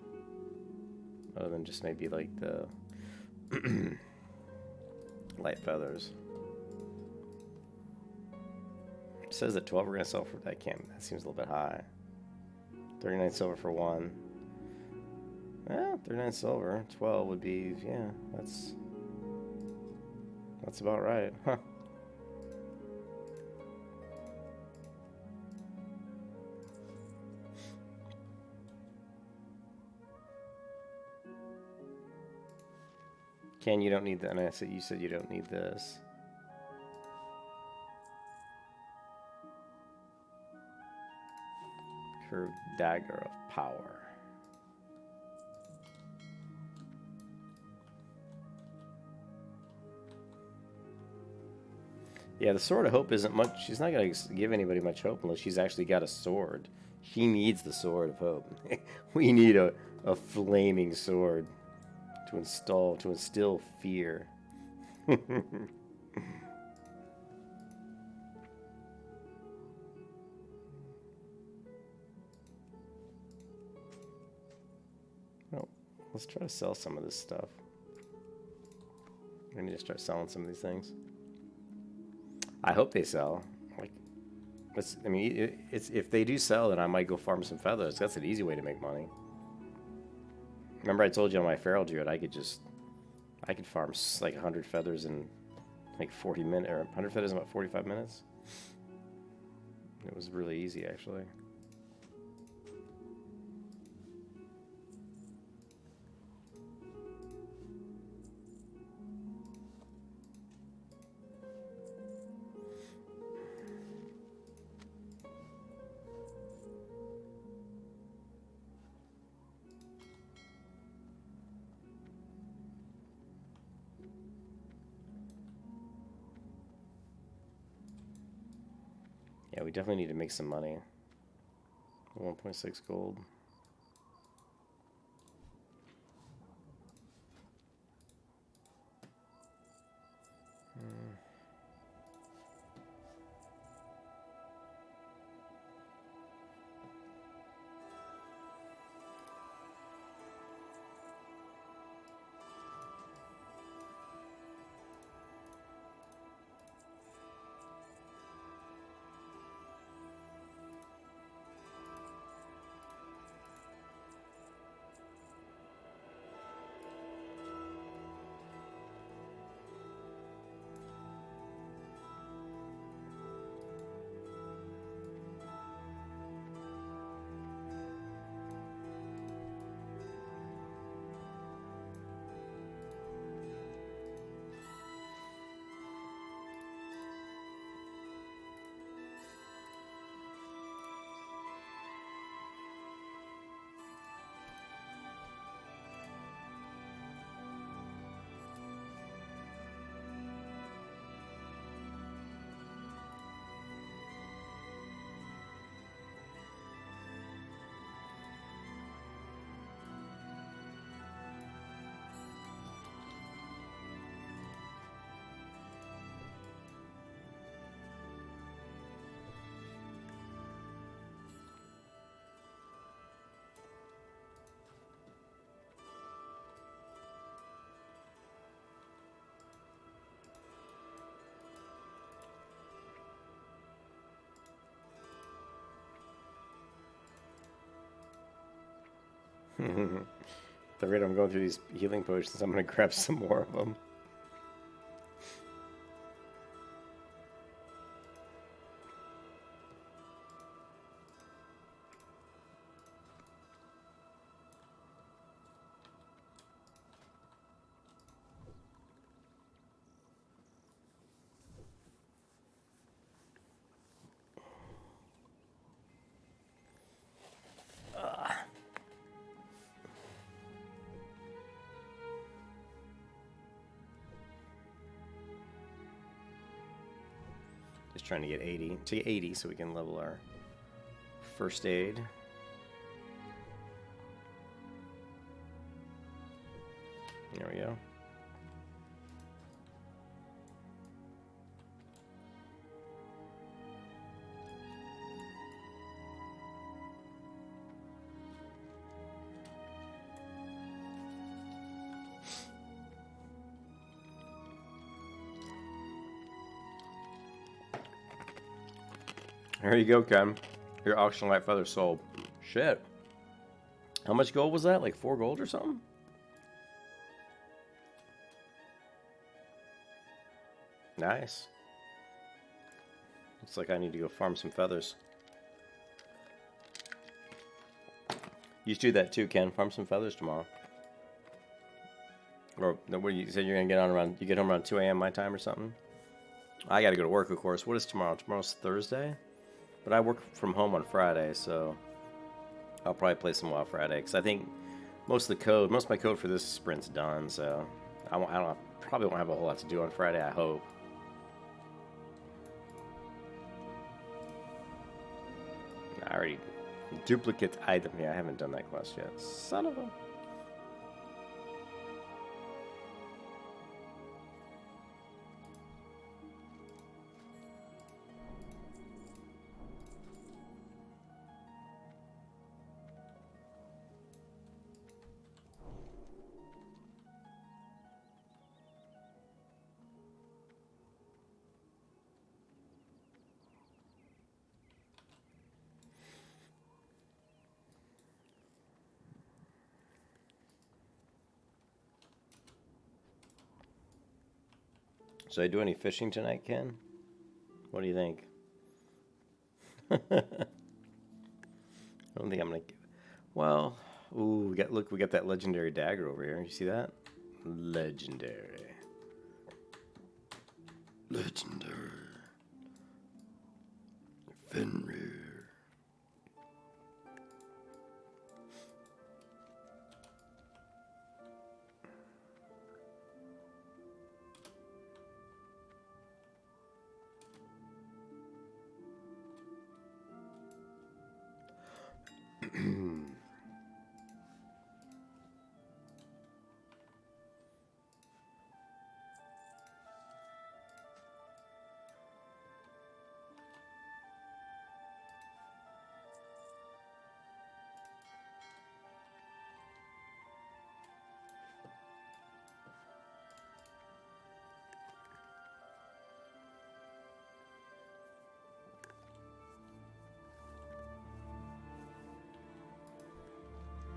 Speaker 1: Other than just maybe like the light feathers. It says that 12 we're gonna sell for that camp. That seems a little bit high. 39 silver for one. Yeah, 39 silver. 12 would be, yeah, that's about right. Huh. Ken, you don't need that. And I said, you said you don't need this. Curved dagger of power. Yeah, the sword of hope isn't much. She's not going to give anybody much hope unless she's actually got a sword. She needs the sword of hope. We need a flaming sword to instill fear. Oh, let's try to sell some of this stuff. I need to start selling some of these things. I hope they sell. Like, I mean, if they do sell, then I might go farm some feathers. That's an easy way to make money. Remember I told you on my feral druid I could farm like 100 feathers in like 40 minutes, or 100 feathers in about 45 minutes. It was really easy, actually. Yeah, we definitely need to make some money. 1.6 gold. The rate I'm going through these healing potions, I'm going to grab some more of them. Just trying to get 80 so we can level our first aid. There we go. There you go, Ken. Your auction light feather sold. Shit. How much gold was that? Like 4 gold or something? Nice. Looks like I need to go farm some feathers. You should do that too, Ken. Farm some feathers tomorrow. Or what you said you're gonna get on around? You get home around 2 a.m. my time or something. I got to go to work, of course. What is tomorrow? Tomorrow's Thursday, but I work from home on Friday, so I'll probably play some WoW Friday because I think most of my code for this sprint's done. So probably won't have a whole lot to do on Friday. I hope. I already duplicate item. Yeah, I haven't done that quest yet. Son of a. Should I do any fishing tonight, Ken? What do you think? I don't think I'm gonna. Well, ooh, we got that legendary dagger over here. You see that? Legendary. Fenrir.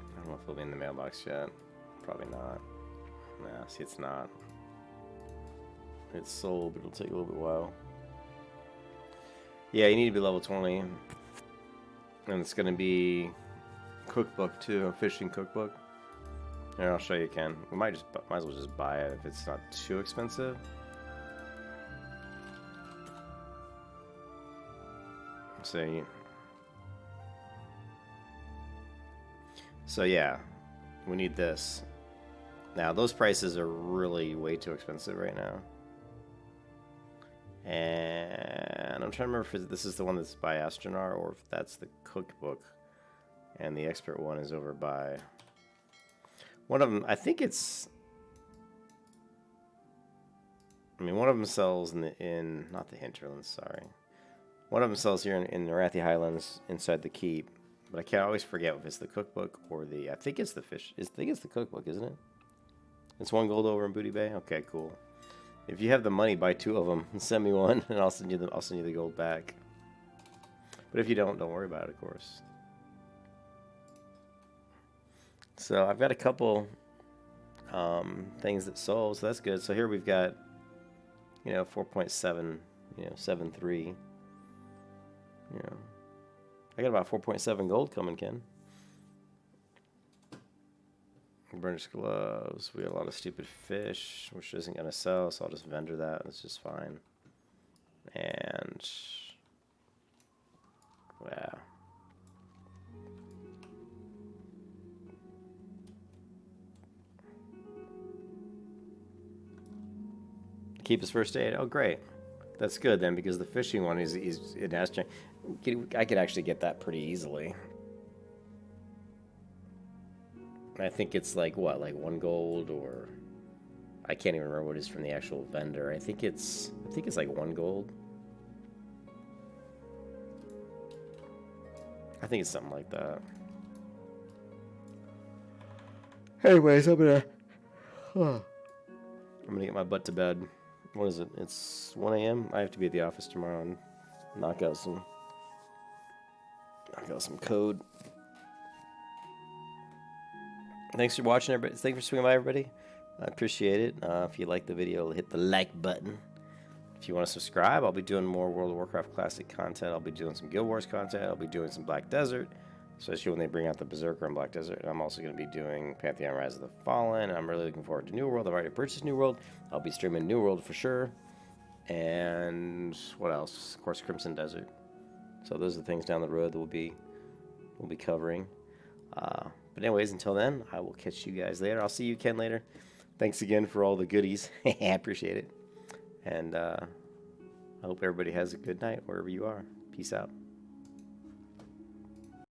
Speaker 1: I don't know if it'll be in the mailbox yet. Probably not. Nah, see, it's not. It's sold, but it'll take a little bit while. Yeah, you need to be level 20. And it's going to be cookbook too, a fishing cookbook. Here, I'll show you, Ken. We might as well just buy it if it's not too expensive. So yeah, we need this. Now, those prices are really way too expensive right now. And I'm trying to remember if this is the one that's by Astronar or if that's the cookbook. And the expert one is over by... One of them, I think it's... I mean, one of them sells in not the hinterlands, sorry. One of them sells here in the Arathi Highlands inside the keep. But I can't always forget if it's the cookbook or the... I think it's the fish. I think it's the cookbook, isn't it? It's 1 gold over in Booty Bay? Okay, cool. If you have the money, buy 2 of them and send me one, and I'll send you the gold back. But if you don't worry about it, of course. So I've got a couple things that sold, so that's good. So here we've got, 4.7, 7.3. I got about 4.7 gold coming, Ken. Burnished gloves. We got a lot of stupid fish, which isn't going to sell, so I'll just vendor that. That's just fine. And, wow. Keep his first aid. Oh, great. That's good then, because the fishing one is it has to. I could actually get that pretty easily. I think it's like what, like 1 gold, or I can't even remember what it is from the actual vendor. I think it's like 1 gold. I think it's something like that. Anyways, I'm gonna get my butt to bed. What is it? It's 1 a.m. I have to be at the office tomorrow and knock out some code. Thanks for watching, everybody. Thanks for swinging by, everybody. I appreciate it. If you like the video, hit the like button. If you want to subscribe, I'll be doing more World of Warcraft Classic content. I'll be doing some Guild Wars content. I'll be doing some Black Desert, especially when they bring out the Berserker and Black Desert. And I'm also going to be doing Pantheon Rise of the Fallen. I'm really looking forward to New World. I've already purchased New World. I'll be streaming New World for sure. And what else? Of course, Crimson Desert. So those are the things down the road that we'll be covering. But anyways, until then, I will catch you guys later. I'll see you, Ken, later. Thanks again for all the goodies. I appreciate it. And I hope everybody has a good night wherever you are. Peace out.